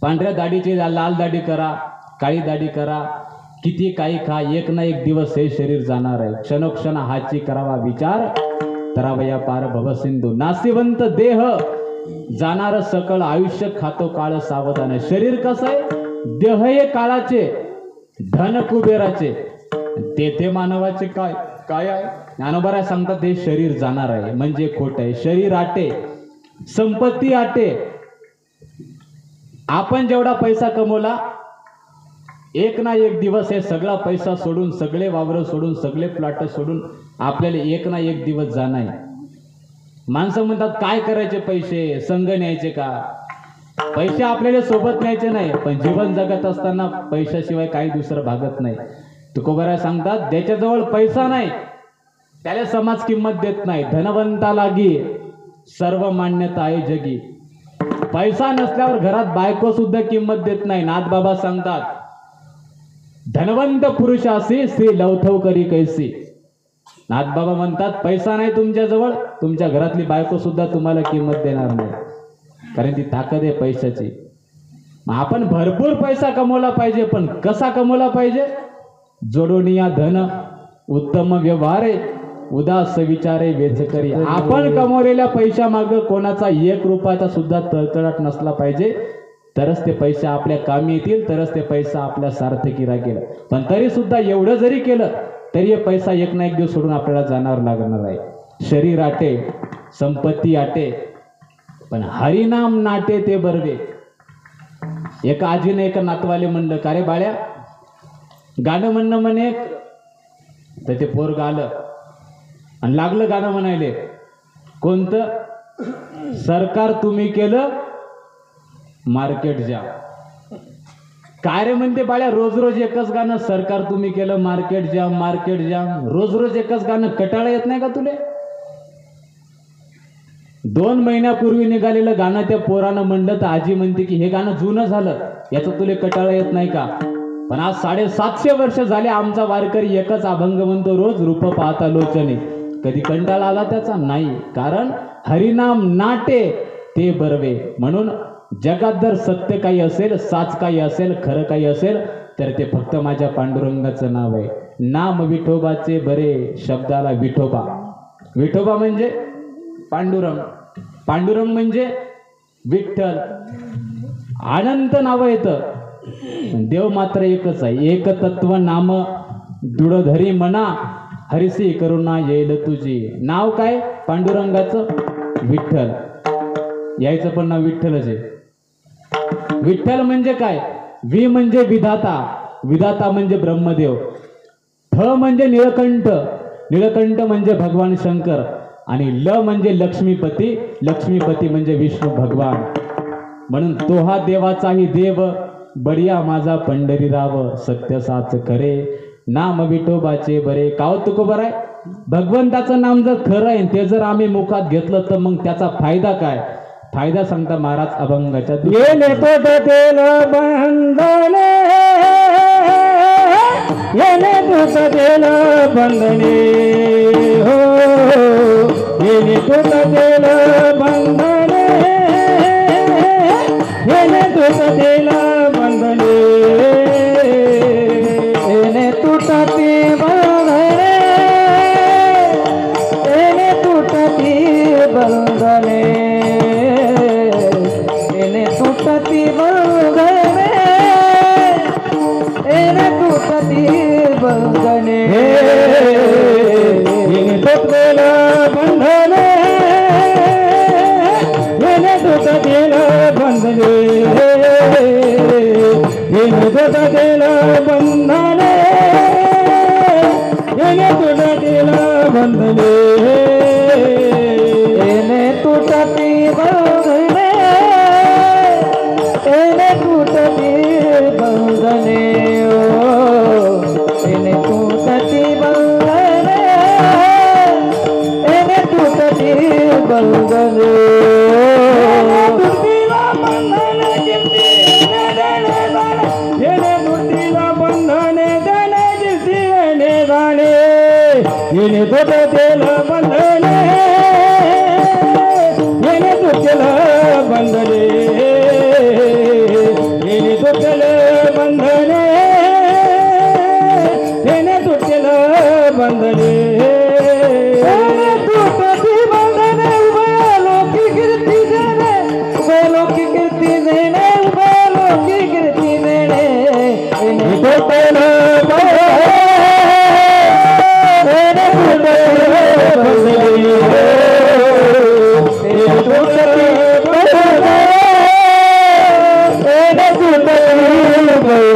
B: पांढऱ्या दाढीची लाल दाढी करा, काळी दाढी करा, किती काही खा, एक ना एक दिवस हे शरीर जाणार आहे. क्षणोक्षण हाची करावा विचार, तरावया पार भवसिंधू. नासिवंत देह जाणार सकळ आयुष्य, खातो काळ सावधान. शरीर कसं आहे? देह हे काळाचे, धन कुबेराचे, तेथे मानवाचे काय काय आहे? ज्ञानोबा सांगतात हे शरीर जाणार आहे म्हणजे खोट आहे. शरीर आटे, संपत्ती आटे. आपण जेवढा पैसा कमवला एक ना एक दिवस हे सगळा पैसा सोडून, सगळे वावर सोडून, सगळे प्लॉट सोडून आपल्याला एक ना एक दिवस जाणार आहे. माणसं म्हणतात काय करायचे पैसे, संग न्यायचे का? पैसे आपल्याला सोबत न्यायचे नाही, पण जीवन जगत असताना पैशाशिवाय काही दुसरं भागत नाही. तुकोबाराय सांगतात ज्याच्याजवळ पैसा नाही त्याला समाज किंमत देत नाही. धनवंता लागी सर्व मान्यता आहे जगी. पैसा नसल्यावर घरात बायको सुद्धा किंमत देत नाही. नाथबाबा सांगतात धनवंत पुरुषासी स्त्री लवथव करी कैसी. नाथबाबा म्हणतात पैसा नाही तुमच्याजवळ, तुमच्या घरातली बायको सुद्धा तुम्हाला किंमत देणार नाही, कारण ती ताकद आहे पैशाची. आपण भरपूर पैसा कमवला पाहिजे, पण कसा कमवला पाहिजे? जोडून या धन उत्तम व्यवहारे, उदास विचारे वेधकरी. आपण कमवलेल्या पैशा मागे कोणाचा 1 रुपयाचा सुद्धा तळतळाट नसला पाहिजे, तरच ते पैसे आपल्या कामी येतील, तरच ते पैसा आपल्या सार्थकी राहील. पण तरी सुद्धा एवढं जरी केलं तरी हे पैसा एक ना एक दिवस सोडून आपल्याला जाणार लागणार आहे. शरीर आटे, संपत्ती आटे, पण हरिनाम नाटे ते बरवे. एका आजीने एका नातवाले म्हणलं का रे बाळ्या गाणं म्हणणं म्हणे. तर ते पोरग आलं आणि लागलं गाणं म्हणायले. कोणतं? सरकार तुम्ही केलं मार्केट जा. काय रे म्हणते बाळ्या, रोज रोज एकच गाणं, सरकार तुम्ही केलं मार्केट जाम, रोज रोज एकच गाणं, कटाळा येत नाही का तुले? 2 महिन्यापूर्वी निघालेलं गाणं त्या पोरानं म्हणलं तर आजी म्हणते की हे गाणं जुनं झालं, याचं तुले कटाळा येत नाही का? पण आज 750 वर्ष झाले आमचा वारकरी एकच अभंग म्हणतो रोज, रूप पाहता लोचने. कधी कंटाळा आला त्याचा? नाही. कारण हरिनाम नाटे ते बरवे. म्हणून जगात जर सत्य काही असेल, साच काही असेल, खरं काही असेल तर ते फक्त माझ्या पांडुरंगाचं नाव आहे. नाम विठोबाचे बरे, शब्दाला विठोबा. विठोबा म्हणजे पांडुरंग, पांडुरंग म्हणजे विठ्ठल. अनंत नाव येतं, देव मात्र एकच आहे. एक तत्व नाम दृढधरी मना, हरिसी करुणा येईल तुझी. नाव काय पांडुरंगाचं? विठ्ठल. यायचं पण नाव विठ्ठलच आहे. विठ्ठल म्हणजे काय? वि म्हणजे विधाता, विधाता म्हणजे ब्रह्मदेव. ठ म्हणजे निळकंठ, निळकंठ म्हणजे भगवान शंकर. आणि ल म्हणजे लक्ष्मीपती, लक्ष्मीपती म्हणजे विष्णू भगवान. म्हणून तो हा देवाचाही देव, बडिया माझा पंढरीराव, सत्य साच खरे, नाम विठोबाचे बरे. काव तुकोबर आहे, भगवंताचं नाम जर खरं आहे ते जर आम्ही मुखात घेतलं तर मग त्याचा फायदा काय? फायदा सांगता महाराज अभंगाच्या.
A: येणे तुटतेल बंधने, येणे तुटतेल बंधने, हो येणे तुटतेल बंधने, येणे तुटतेल बंधने, येणे तुटती बंधने, येणे तुटती बंधने, येणे तुटती बंधने, येणे तुटती बंधने, येणे तुटतेल बंधने, येणे तुटतेल बंधने, येणे तुटतेल बंधने, येणे तुटतेल बंधने, येणे तुटती बंधने, येणे तुटती बंधने, येणे तुटती बंधने, येणे तुटती बंधने, तुटीला बंधने किती येणे तुटीला बंधने देणे किती येणे जाणे, येणे तुटतेल बंधने, येणे तुटतेल बंधने, येणे तुटतेल बंधने, येणे तुटतेल बंधने, येणे तुटती बंधने, उभे लोकी कीर्ती देणे, उभे लोकी कीर्ती देणे, उभे लोकी कीर्ती देणे, येणे तुटतेल बंधने, येणे तुटतेल बंधने, येणे तुटती बंधने, येणे तुटती बंधने.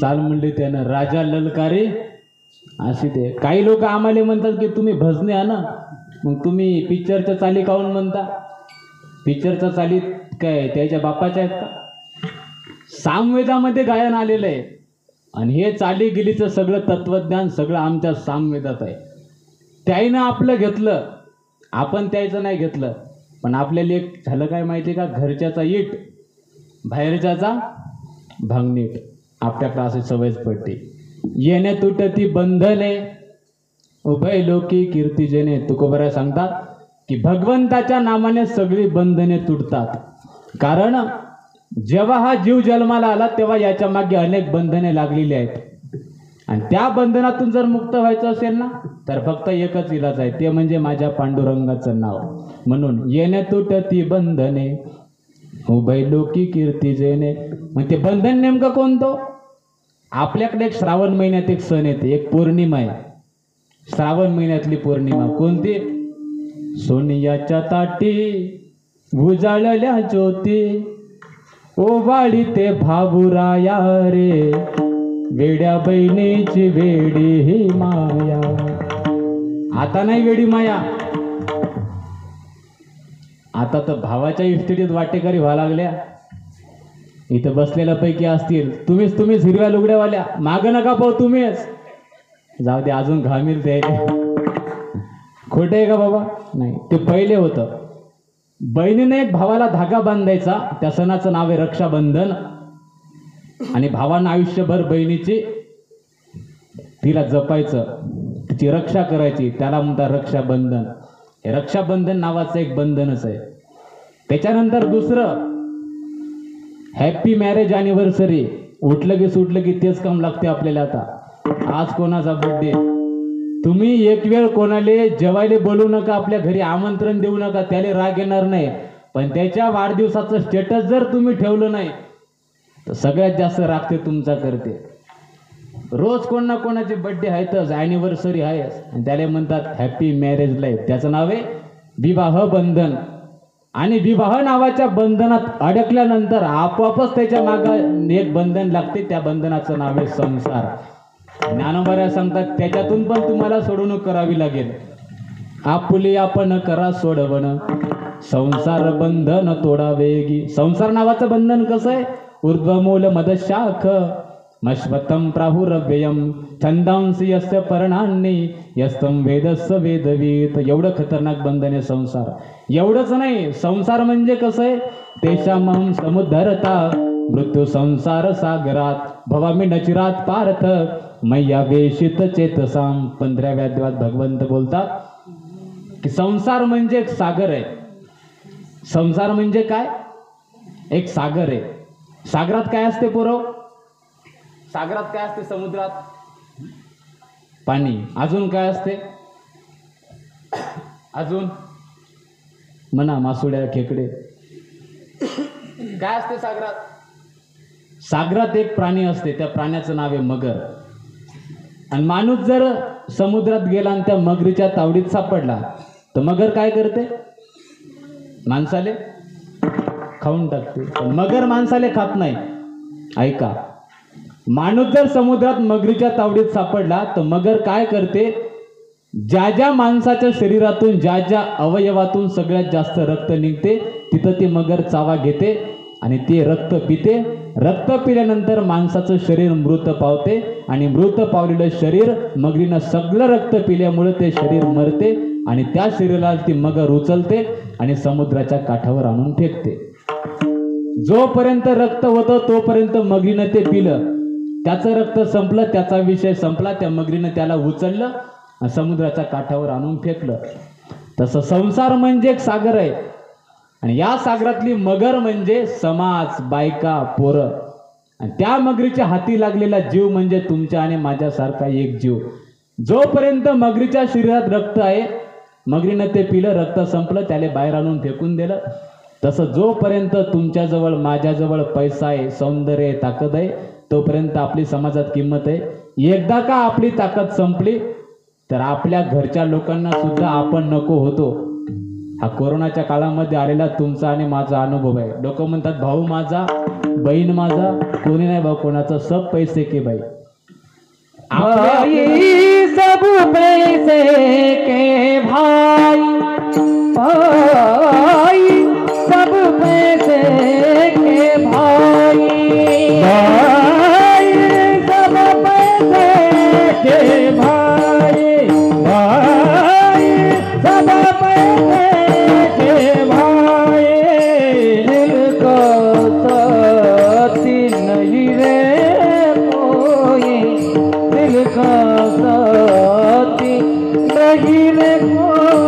B: चाल म्हणले त्यानं राजा ललकारे अशी. ते काही लोक आम्हाला म्हणतात की तुम्ही भजने आणा, मग तुम्ही पिक्चरच्या चाली काऊन म्हणता? पिक्चरच्या चालीत काय त्याच्या बापाच्या आहेत का? सामवेदामध्ये गायन आलेलं आहे. आणि हे चाली गेलीचं सगळं तत्वज्ञान सगळं आमच्या सामवेदात आहे. त्याईनं आपलं घेतलं, आपण त्याचं नाही घेतलं. पण आपल्याला एक झालं काय माहिती का? घरच्याचा इट, बाहेरच्याचा भांगनीट. आपल्याकडे अशी सवयच पडते. येणे तुटती बंधने, उभय लोकी कीर्ती जेणे. तुकोबराय सांगतात की भगवंताच्या नामाने सगळी बंधने तुटतात. कारण जेव्हा हा जीव जन्माला आला तेव्हा याच्या मागे अनेक बंधने लागलेली आहेत. आणि त्या बंधनातून जर मुक्त व्हायचं असेल ना तर फक्त एकच इलाज आहे, ते म्हणजे माझ्या पांडुरंगाचं नाव. म्हणून येणे तुटती बंधने, उभय लोकी कीर्ती जेणे. मग ते बंधन नेमकं कोणतं? आपल्याकडे एक श्रावण महिन्यात एक सण येते, एक पौर्णिमा आहे. श्रावण महिन्यातली पौर्णिमा कोणती? सोनियाच्या ताटी उजाळल्या ज्योती, ओवाळी ते भाऊराया रे, वेड्या बहिणीची वेडी ही माया. आता नाही वेडी माया, आता तर भावाच्या इस्टेटीत वाटेकरी व्हायला लागल्या. इथं बसलेल्या पैकी असतील तुम्हीच हिरव्या लुगड्यावाल्या, माग नका पाहू तुम्हीच. जाऊ दे, अजून घामील ते. खोटे आहे का बाबा? नाही, ते पहिले होतं. बहिणीने एक भावाला धागा बांधायचा, त्या सणाचं नाव आहे रक्षाबंधन. आणि भावानं आयुष्यभर बहिणीची तिला जपायचं, तिची रक्षा करायची, त्याला म्हणतात रक्षाबंधन. हे रक्षाबंधन नावाचं एक बंधनच आहे. त्याच्यानंतर दुसरं हॅपी मॅरेज अॅनिव्हर्सरी. उठलं की सुटलं की तेच काम लागते आपल्याला. आता आज कोणाचा बर्थडे, तुम्ही एक वेळ कोणाला जेवायला बोलू नका, आपल्या घरी आमंत्रण देऊ नका, त्याला राग येणार नाही. पण त्याच्या वाढदिवसाचं स्टेटस जर तुम्ही ठेवलं नाही तर सगळ्यात जास्त राग ते तुमचा करते. रोज कोण ना कोणाचे बर्थडे आहेतच, ॲनिव्हर्सरी आहे, आणि त्याला म्हणतात हॅपी मॅरेज लाईफ. त्याचं नाव आहे विवाह बंधन. आणि विवाह नावाच्या बंधनात अडकल्यानंतर आपोआपच त्याच्या मागे एक बंधन लागते, त्या बंधनाचं नाव आहे संसार. ज्ञानोबा सांगतात त्याच्यातून पण तुम्हाला सोडवणूक करावी लागेल. आपुली आपण करा सोडवण, संसार बंधन तोडावेगी. संसार नावाचं बंधन कसं आहे? ऊर्ध्वमूल मदशाख मश्वतम प्राहुरव्ययम छंदांसी यस्य पर्णांनी यस्तम वेदस्य वेदवीत. एवढं खतरनाक बंधन आहे संसार. एवढंच नाही, संसार म्हणजे कसं आहे? तेषामहं समुद्धरता मृत्यू संसार सागरात भवामी नचिरात पार्थ मैया वेशित चेतसाम. 15व्या अध्यायात भगवंत बोलतात की संसार म्हणजे एक सागर आहे. संसार म्हणजे काय? एक सागर आहे. सागरात काय असते पोरं? सागरात काय असते? समुद्रात पाणी. अजून काय असते? अजून म्हणा, मासुड्या, खेकडे. काय असते सागरात? सागरात एक प्राणी असते, त्या प्राण्याचं नाव आहे मगर. आणि माणूस जर समुद्रात गेला आणि त्या मगरीच्या तावडीत सापडला तर मगर काय करते? माणसाले खाऊन टाकते. पण मगर माणसाले खात नाही. ऐका, माणूस जर समुद्रात मगरीच्या तावडीत सापडला तर मगर काय करते? ज्या ज्या माणसाच्या शरीरातून, ज्या ज्या अवयवातून सगळ्यात जास्त रक्त निघते तिथं ती मगर चावा घेते आणि ते रक्त पिते. रक्त पिल्यानंतर माणसाचं शरीर मृत पावते आणि मृत पावलेलं शरीर मगरीनं सगळं रक्त पिल्यामुळे ते शरीर मरते आणि त्या शरीराला ती मगर उचलते आणि समुद्राच्या काठावर आणून फेकते. जोपर्यंत रक्त होतं तोपर्यंत मगरीनं ते पिलं. त्याचं रक्त संपलं, त्याचा विषय संपला. त्या मगरीनं त्याला उचललं आणि समुद्राच्या काठावर आणून फेकलं. तसं संसार म्हणजे एक सागर आहे आणि या सागरातली मगर म्हणजे समाज, बायका, पोरं. आणि त्या मगरीच्या हाती लागलेला जीव म्हणजे तुमच्या आणि माझ्यासारखा एक जीव. जोपर्यंत मगरीच्या शरीरात रक्त आहे, मगरीनं ते पिलं, रक्त संपलं, त्याला बाहेर आणून फेकून दिलं. तसं जोपर्यंत तुमच्याजवळ, माझ्याजवळ पैसा आहे, सौंदर्य आहे, ताकद आहे, तोपर्यंत आपली समाजात किंमत आहे. एकदा का आपली ताकद संपली तर आपल्या घरच्या लोकांना सुद्धा आपण नको होतो. हा कोरोनाच्या काळामध्ये आलेला तुमचा आणि माझा अनुभव आहे. लोक म्हणतात भाऊ माझा, बहीण माझा, कोणी नाही भाऊ कोणाचा, सब पैसे के भाई.
A: भाई सब पैसे के भाई, भाई सब पैसे के भाई, भाई सब पैसे के भाई, भाई सब पैसे के भाई. दिल का साथी नहीं रे कोई, दिल का साथी नहीं रे कोई.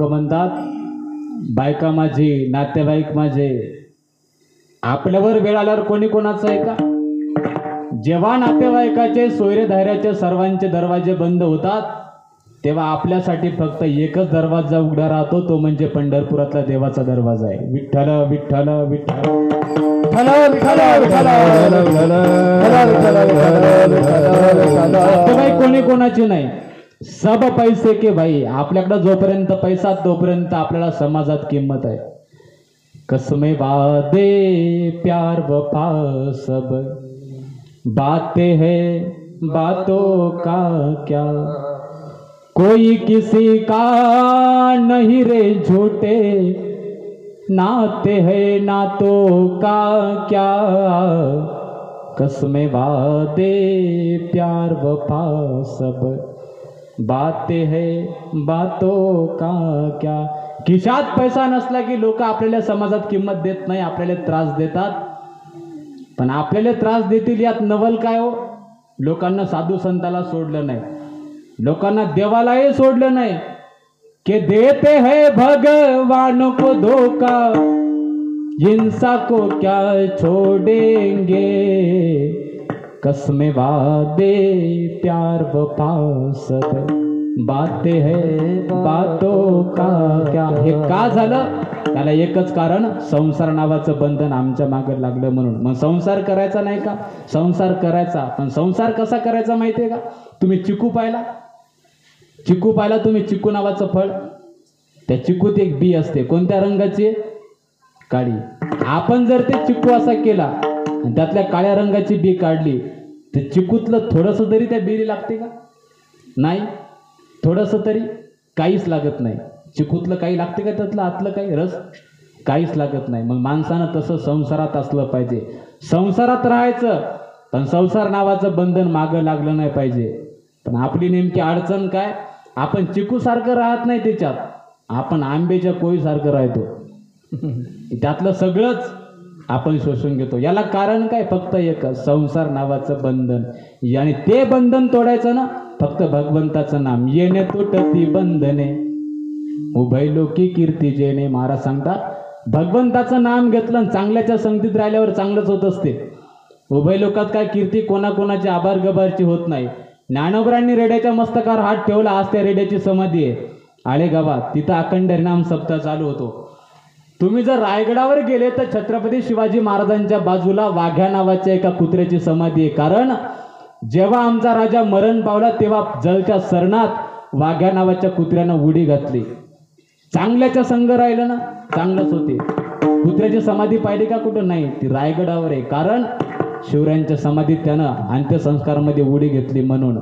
B: लोक म्हणतात बायका माझी, नातेवाईक माझे. आपल्यावर वेळ आल्यावर कोणी कोणाचं आहे का? जेव्हा नातेवाईकाचे, सोयरेधाऱ्याचे सर्वांचे दरवाजे बंद होतात तेव्हा आपल्यासाठी फक्त एकच दरवाजा उघडा राहतो, तो म्हणजे पंढरपुरातला देवाचा दरवाजा आहे. विठ्ठल विठ्ठल विठ्ठल. नातेवाईक कोणी कोणाची नाही, सब पैसे के भाई. आपल्याकडे जोपर्यंत पैसा तोपर्यंत आपल्याला समाजात किंमत आहे. कसमे वादे प्यार वफा सब बातें है बातों का क्या, कोई किसी का नहीं रे झूठे, नाते है नातों का क्या. कसमे वादे प्यार वफा सब बातें है बातों का क्या. खिशात पैसा नसला की लोक आपल्याला समाजात किंमत देत नाही, आपल्याला त्रास देतात. पण आपल्याला त्रास देतील यात नवल काय हो? लोकांना साधू संताला सोडलं नाही, लोकांना देवालाही सोडलं नाही. के देते हैं भगवान को धोखा, हिंसा को क्या छोड़ेंगे. कसमे वादे प्यार वफा सब बातें है बातों का क्या. हे का झालं? त्याला एकच कारण, संसार नावाचं बंधन आमच्या मागे लागलं म्हणून. मग संसार करायचा नाही का? संसार करायचा, पण संसार कसा करायचा माहितीये का? तुम्ही चिकू पाहिला? चिकू पाहिला तुम्ही? चिकू नावाचं फळ, त्या चिकूत एक बी असते. कोणत्या रंगाची? काळी. आपण जर ते चिकू असा केला आणि त्यातल्या काळ्या रंगाची बी काढली, तर चिकूतलं थोडंसं तरी त्या बीला लागते का? नाही. थोडंसं तरी काहीच लागत नाही. चिकूतलं काही लागते का? त्यातलं आतलं काही रस काहीच लागत नाही. मग माणसानं तसं संसारात असलं पाहिजे. संसारात राहायचं, पण संसार नावाचं बंधन मागं लागलं नाही पाहिजे. पण आपली नेमकी अडचण काय? आपण चिकूसारखं राहत नाही त्याच्यात, आपण आंब्याच्या कोळीसारखं राहतो. त्यातलं सगळंच आपण शोषून घेतो. याला कारण काय? फक्त एक, संसार नावाचं बंधन. आणि ते बंधन तोडायचं ना, फक्त भगवंताचं नाम. येणे तुटती बंधने उभय लोकी कीर्ती जेणे. महाराज सांगतात भगवंताचं नाम घेतलं, चांगल्याच्या संगतीत राहिल्यावर चांगलंच होत असते. उभय लोकात काय कीर्ती कोणाकोणाची आभार गबारची होत नाही. ज्ञानोबरांनी रेड्याच्या मस्तकावर हात ठेवला, आज त्या रेड्याची समाधी आहे आळे गावात. तिथं अखंड हरिनाम सप्ताह चालू होतो. तुम्ही जर रायगडावर गेले तर छत्रपती शिवाजी महाराजांच्या बाजूला वाघ्या नावाच्या एका कुत्र्याची समाधी आहे. कारण जेव्हा आमचा राजा मरण पावला तेव्हा जळच्या सरणात वाघ्या नावाच्या कुत्र्यानं उडी घातली. चांगल्याच्या संग राहिलं ना, चांगलंच होते. कुत्र्याची समाधी पाहिली का? कुठं नाही, ती रायगडावर आहे. कारण शिवरायांच्या समाधीत त्यानं अंत्यसंस्कारामध्ये उडी घेतली म्हणून.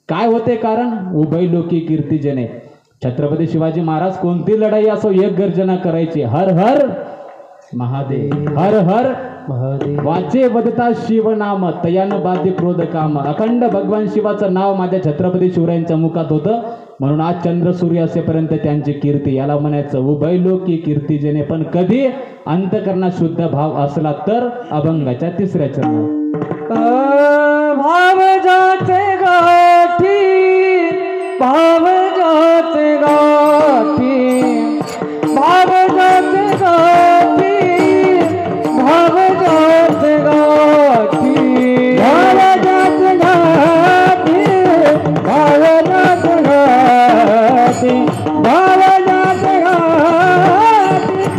B: काय होते कारण? उभय लोकी कीर्ती जने. छत्रपती शिवाजी महाराज कोणती लढाई असो एक गर्जना करायची, हर हर महादेव, हर हर महादेव. वाचे वदता शिवनाम तयान बाधी क्रोध काम. अखंड भगवान शिवाचं नाव माझ्या छत्रपती शिवरायांच्या मुखात होतं, म्हणून आज चंद्र सूर्य असेपर्यंत त्यांची कीर्ती. याला म्हणायचं उभय लोकी कीर्ती जने. पण कधी? अंतकरणात शुद्ध भाव असला तर. अभंगाच्या 3ऱ्या चरणात
A: भाव जाते गाठी, भाव जाते गाठी, भाव जाते गाठी, भाव जाते गाठी, भाव जाते गाठी, भाव जाते गाठी, भाव जाते गाठी,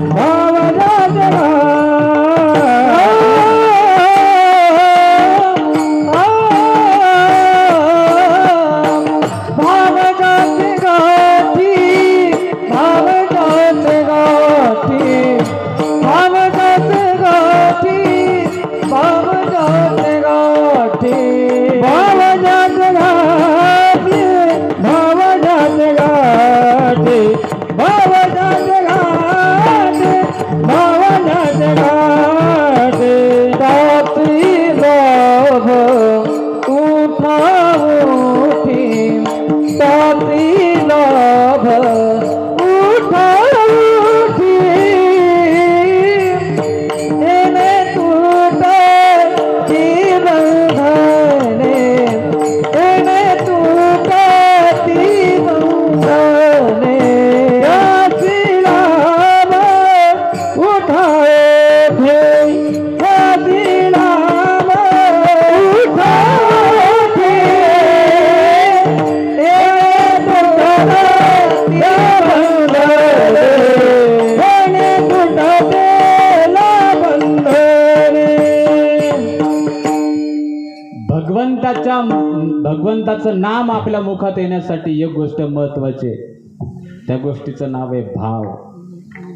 A: भाव जाते गाठी. भाव
B: भगवंताचं नाम आपल्या मुखात येण्यासाठी एक गोष्ट महत्वाची आहे. त्या गोष्टीचं नाव आहे भाव.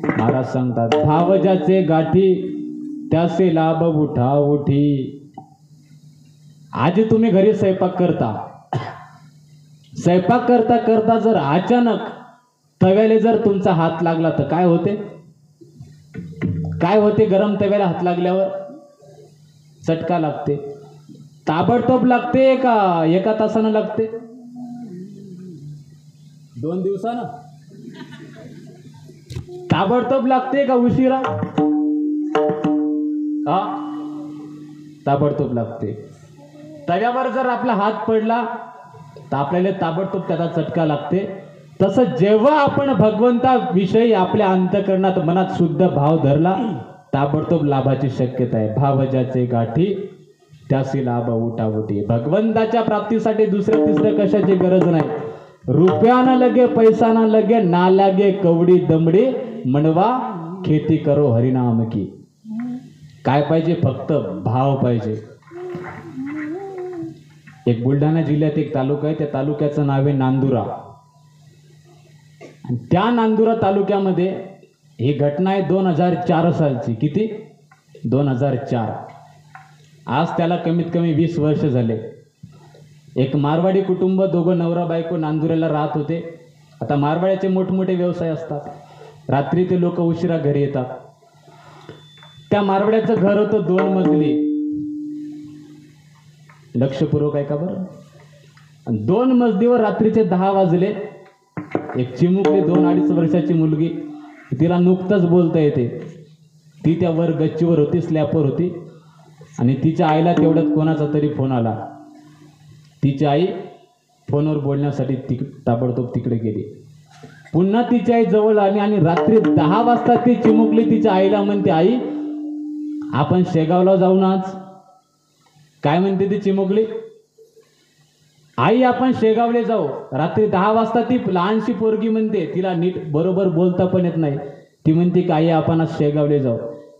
B: महाराज सांगतात, भाव ज्याचे गाठी त्याचे लाभ उठा उठी. आज तुम्ही घरी स्वयंपाक करता, स्वयंपाक करता करता जर अचानक तव्याला जर तुमचा हात लागला तर काय होते? काय होते? गरम तव्याला हात लागल्यावर चटका लागते. ताबडतोब लागते का एका तासानं लागते? 2 दिवसानं? ताबडतोब लागते का उशिरा? हा, ताबडतोब लागते. तव्यावर जर आपला हात पडला तर आपल्याला ताबडतोब त्याचा चटका लागते. तसं जेव्हा आपण भगवंताविषयी आपल्या अंतःकरणात मनात शुद्ध भाव धरला, ताबडतोब लाभाची शक्यता आहे. भाव ज्याचे गाठी त्यासी लाभ उठाउठी. भगवंताच्या प्राप्तीसाठी दुसरं तिसरं कशाची गरज नाही. रुपया न लगे, पैसा न लगे, ना लागे कवडी दमडी, म्हणवा खेती करो हरिनाम की. काय पाहिजे? फक्त भाव पाहिजे. एक बुलढाणा जिल्ह्यात एक तालुका आहे, त्या तालुक्याचं नाव आहे नांदुरा. आणि त्या नांदुरा तालुक्यामध्ये ही घटना आहे 2004 सालची. किती? 2004. आज त्याला कमीत कमी 20 वर्ष झाले. एक मारवाडी कुटुंब, दोघं नवरा बायको नांदुऱ्याला राहत होते. आता मारवाड्याचे मोठमोठे व्यवसाय असतात, रात्री ते लोक उशिरा घरी येतात. त्या मारवाड्याचं घर होतं 2 मजली. लक्षपूर्वक आहे का बरं? 2 मजलीवर रात्रीचे 10 वाजले. एक चिमुकली 2-2.5 वर्षाची मुलगी, तिला नुकतंच बोलता येते. ती त्या वर गच्चीवर होती, स्लॅपवर होती. आणि तिच्या आईला तेवढ्यात कोणाचा तरी फोन आला. तिची आई फोनवर बोलण्यासाठी ताबडतोब तिकडे गेली. पुन्हा तिची आई जवळ आली आणि रात्री 10 वाजता ती चिमुकली तिच्या आईला म्हणते, आई आपण शेगावला जाऊ ना आज. काय म्हणते ती चिमुकली? आई आपण शेगावले जाऊ. रात्री 10 वाजता ती लहानशी पोरगी म्हणते, तिला नीट बरोबर बोलता पण येत नाही. ती म्हणते की आई आपण आज शेगावले जाऊ.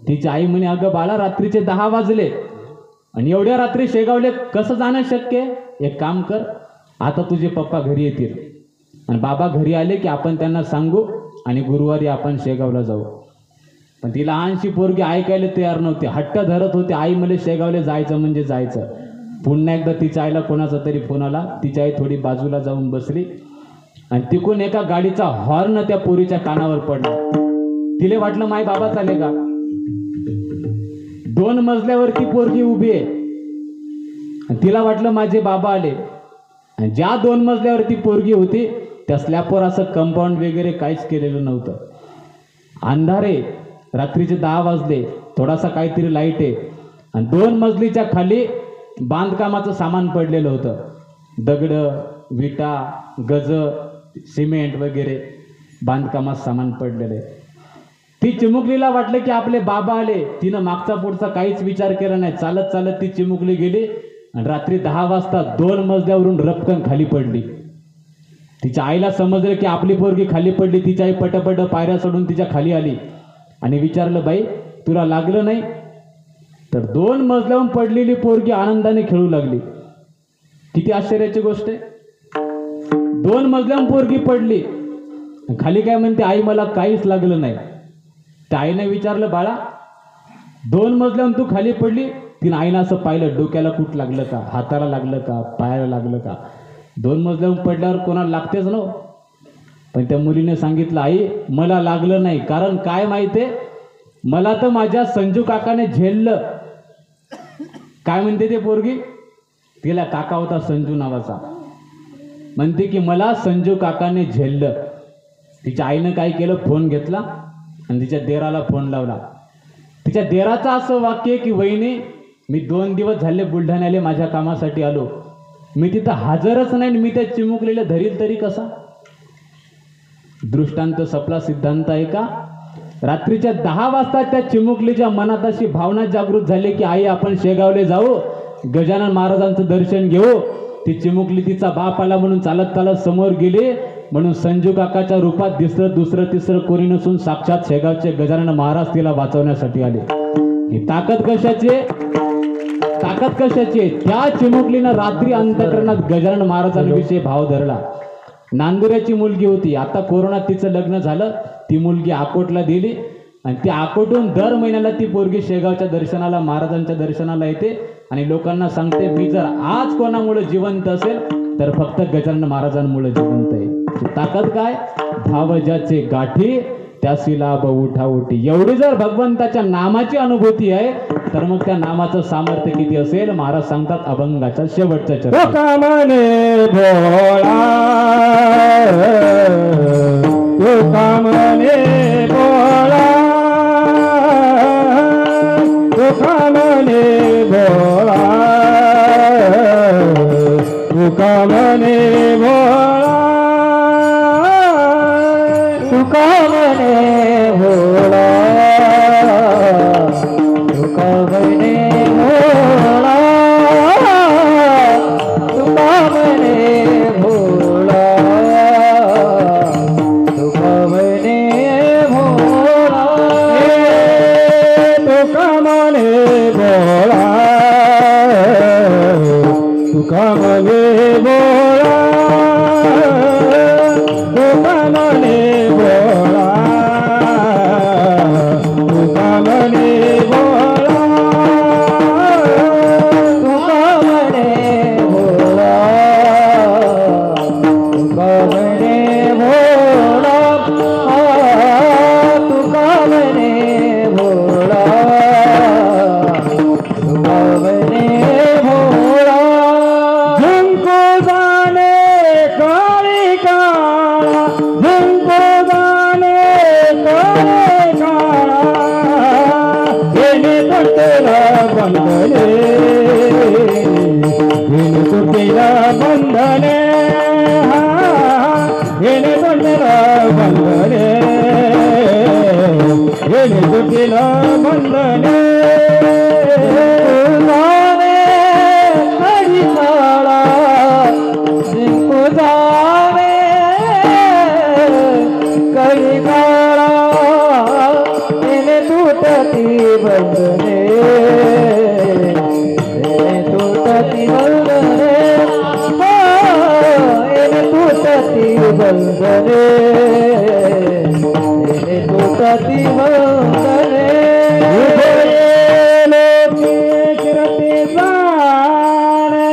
B: तिची आई म्हणे, अगं बाळा रात्रीचे 10 वाजले आणि एवढ्या रात्री शेगावले कसं जाणं शक्य आहे? एक काम कर, आता तुझे पप्पा घरी येतील आणि बाबा घरी आले की आपण त्यांना सांगू आणि गुरुवारी आपण शेगावला जाऊ. पण ती लहानशी पोरगी ऐकायला तयार नव्हती, हट्ट धरत होती, आई मला शेगावले जायचं म्हणजे जायचं. पुन्हा एकदा तिच्या आईला कोणाचा तरी फोन आला. तिची आई थोडी बाजूला जाऊन बसली आणि तिकून एका गाडीचा हॉर्न त्या पोरीच्या कानावर पडला. तिला वाटलं माय बाबा चाले का. 2 मजल्यावर ती पोरगी उभी आहे आणि तिला वाटलं माझे बाबा आले. आणि ज्या 2 मजल्यावर ती पोरगी होती त्या स्लॅपवर असं कंपाऊंड वगैरे काहीच केलेलं नव्हतं. अंधारे, रात्रीचे 10 वाजले, थोडासा काहीतरी लाईट आहे आणि 2 मजलीच्या खाली बांधकामाचं सामान पडलेलं होतं. दगड, विटा, गज, सिमेंट वगैरे बांधकामात सामान पडलेलं आहे. ती चिमुकलीला वाटलं की आपले बाबा आले. तिनं मागचा पुढचा काहीच विचार केला नाही. चालत चालत ती चिमुकली गेली आणि रात्री 10 वाजता 2 मजल्यावरून रपकन खाली पडली. तिच्या आईला समजलं की आपली पोरगी खाली पडली. तिची आई पटपट पायऱ्या सोडून तिच्या खाली आली आणि विचारलं, बाई तुला लागलं नाही? तर 2 मजल्यावरून पडलेली पोरगी आनंदाने खेळू लागली. किती आश्चर्याची गोष्ट आहे. 2 मजल्यावरून पोरगी पडली, खाली काय म्हणते, आई मला काहीच लागलं नाही. त्या आईने विचारलं, बाळा 2 मजल्यावरून तू खाली पडली? तिने आईनं असं पाहिलं, डोक्याला कुठ लागलं का, हाताला लागलं का, पायाला लागलं का. 2 मजल्यावरून पडल्यावर कोणाला लागतेच ना. पण त्या मुलीने सांगितलं, आई मला लागलं नाही. कारण काय माहिती आहे, मला तर माझ्या संजू काकाने झेललं. काय म्हणते ते पोरगी? तिला काका होता संजू नावाचा. म्हणते की मला संजू काकाने झेललं. तिच्या आईनं काय केलं, फोन घेतला आणि तिच्या देराला फोन लावला. तिच्या देराचं असं वाक्य की वहिनी मी 2 दिवस झाले बुलढाण्याला माझ्या कामासाठी आलो, मी तिथं हजरच नाही, मी त्या चिमुकलेला धरील तरी कसा. दृष्टांत सपला सिद्धांत आहे का. रात्रीच्या 10 वाजता त्या चिमुकलीच्या मनात अशी भावना जागृत झाली की आई आपण शेगावले जाऊ, गजानन महाराजांचं दर्शन घेऊ. ती चिमुकली तिचा बाप आला म्हणून चालत चालत समोर गेली. म्हणून संजू काकाच्या रूपात दिसलं दुसरं तिसरं कोणी नसून साक्षात शेगावचे गजानन महाराज तिला वाचवण्यासाठी आले. ही ताकद कशाची? ताकद कशाची आहे? त्या चिमुकलीनं रात्री अंतकरणात गजानन महाराजांविषयी भाव धरला. नांदुऱ्याची मुलगी होती, आता कोरोनात तिचं लग्न झालं. ती मुलगी अकोटला दिली आणि ती अकोटून दर महिन्याला ती पोरगी शेगावच्या दर्शनाला, महाराजांच्या दर्शनाला येते आणि लोकांना सांगते, मी जर आज कोणामुळे जिवंत असेल तर फक्त गजानन महाराजांमुळे जिवंत आहे. ताकद काय? भाव ज्याचे गाठी त्यासी लाभ उठाउठी. एवढी जर भगवंताच्या नामाची अनुभूती आहे तर मग त्या नामाचं सामर्थ्य किती असेल? महाराज सांगतात अभंगाच्या शेवटच्या चरणात,
A: कामने भोळा, कामने भोळा, कामने भोळा, कामने भोळा, कामने भोळा, कामने भोळा, कामने भोळा, कामने भोळा, कामने भोळा, कामने भोळा, कामने भोळा, कामने भोळा, कामने भोळा, कामने भोळा, कामने भोळा, कामने भोळा. झुंकू जाणे काळी काळा, झुंकू जाणे काळी काळा, येणे तुटेला बंधने, येणे तुटेला बंधने, येणे तुटेला बंधने, येणे तुटेला बंधने. काळी काळा, झुंकू जाणे काळी काळा, येणे तुटती बंधने, येणे तुटती बंधने, येणे तुटती बंधने, येणे तुटती बंधने. लोके शिरते जाणे,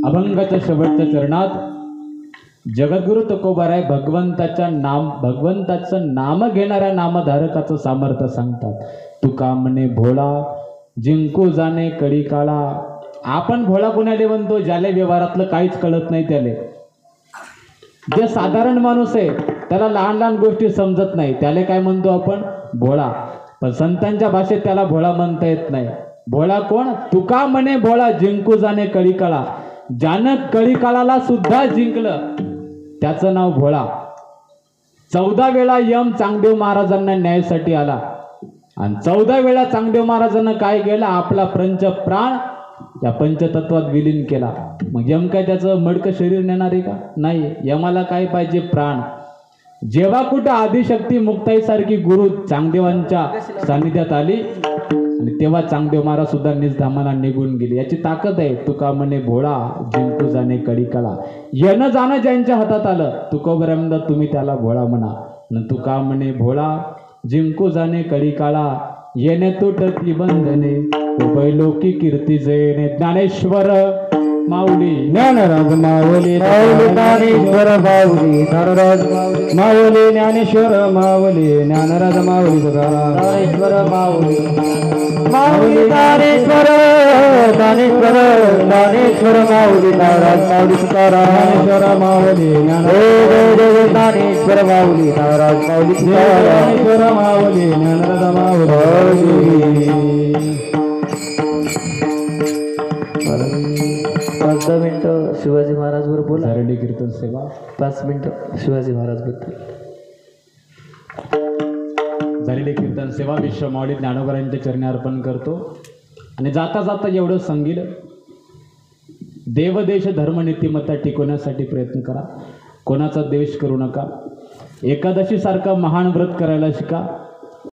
B: अभंगाच्या शेवटच्या चरणात जगद्गुरु तुकोबाराय भगवंताचं नाम घेणाऱ्या नामधारकाचं सामर्थ्य सांगतात. तुका म्हणे भोळा जिंकू जाणे कडी काळा. आपण भोळा कोणाला म्हणतो? ज्याला व्यवहारातलं काहीच कळत नाही त्याले. जे साधारण माणूस आहे त्याला लहान लहान गोष्टी समजत नाही, त्याला काय म्हणतो आपण? भोळा. पण संतांच्या भाषेत त्याला भोळा म्हणता येत नाही. भोळा कोण? तुका म्हणे भोळा जिंकू जाणे कळी काळा. ज्यानं कळी काळाला सुद्धा जिंकलं त्याचं नाव भोळा. 14 वेळा यम चांगदेव महाराजांना न्यायासाठी आला आणि 14 वेळा चांगदेव महाराजांना काय केलं? आपला प्राण या पंचतत्वात विलीन केला. मग यम काय त्याचं मडकं शरीर नेणार आहे का? नाही. यमाला काय पाहिजे? प्राण. जेव्हा कुठं आदिशक्ती मुक्ताईसारखी गुरु चांगदेवांच्या सानिध्यात आली आणि तेव्हा चांगदेव महाराज सुद्धा निजधामाला निघून गेले. याची ताकद आहे. तुका म्हणे भोळा जिंकू जाणे कडी काळा. येणं जाणं ज्यांच्या हातात आलं तुकोबऱ्यांदा तुम्ही त्याला भोळा म्हणा. तुका म्हणे भोळा जिंकू जाणे कडी काळा. येणे तुटती बंधने उभयलोकी कीर्ती जयने. ज्ञानेश्वर माऊली
A: ज्ञानराज माऊली ज्ञानेश्वर माऊली ज्ञानराज माऊली ज्ञानेश्वर माऊली ज्ञानराज माऊली ज्ञानेश्वर माऊली माऊली ज्ञानेश्वर ज्ञानेश्वर ज्ञानेश्वर माऊली नाराज माऊली ज्ञानेश्वर माऊली ज्ञानेश्वर माऊली नाराज माऊली ज्ञानेश्वर माऊली ज्ञानराज माऊली. 5 मिनिटं शिवाजी महाराज वर बोला.
B: झारडी कीर्तन सेवा
A: 5 मिनिटं शिवाजी महाराज बद्दल.
B: झालेली कीर्तन सेवा विश्व माऊली ज्ञानोबरांच्या चरणी अर्पण करतो. आणि जाता जाता एवढं सांगील, देवदेश धर्म नीतिमत्ता टिकवण्यासाठी प्रयत्न करा. कोणाचा द्वेष करू नका. एकादशीसारखा महान व्रत करायला शिका.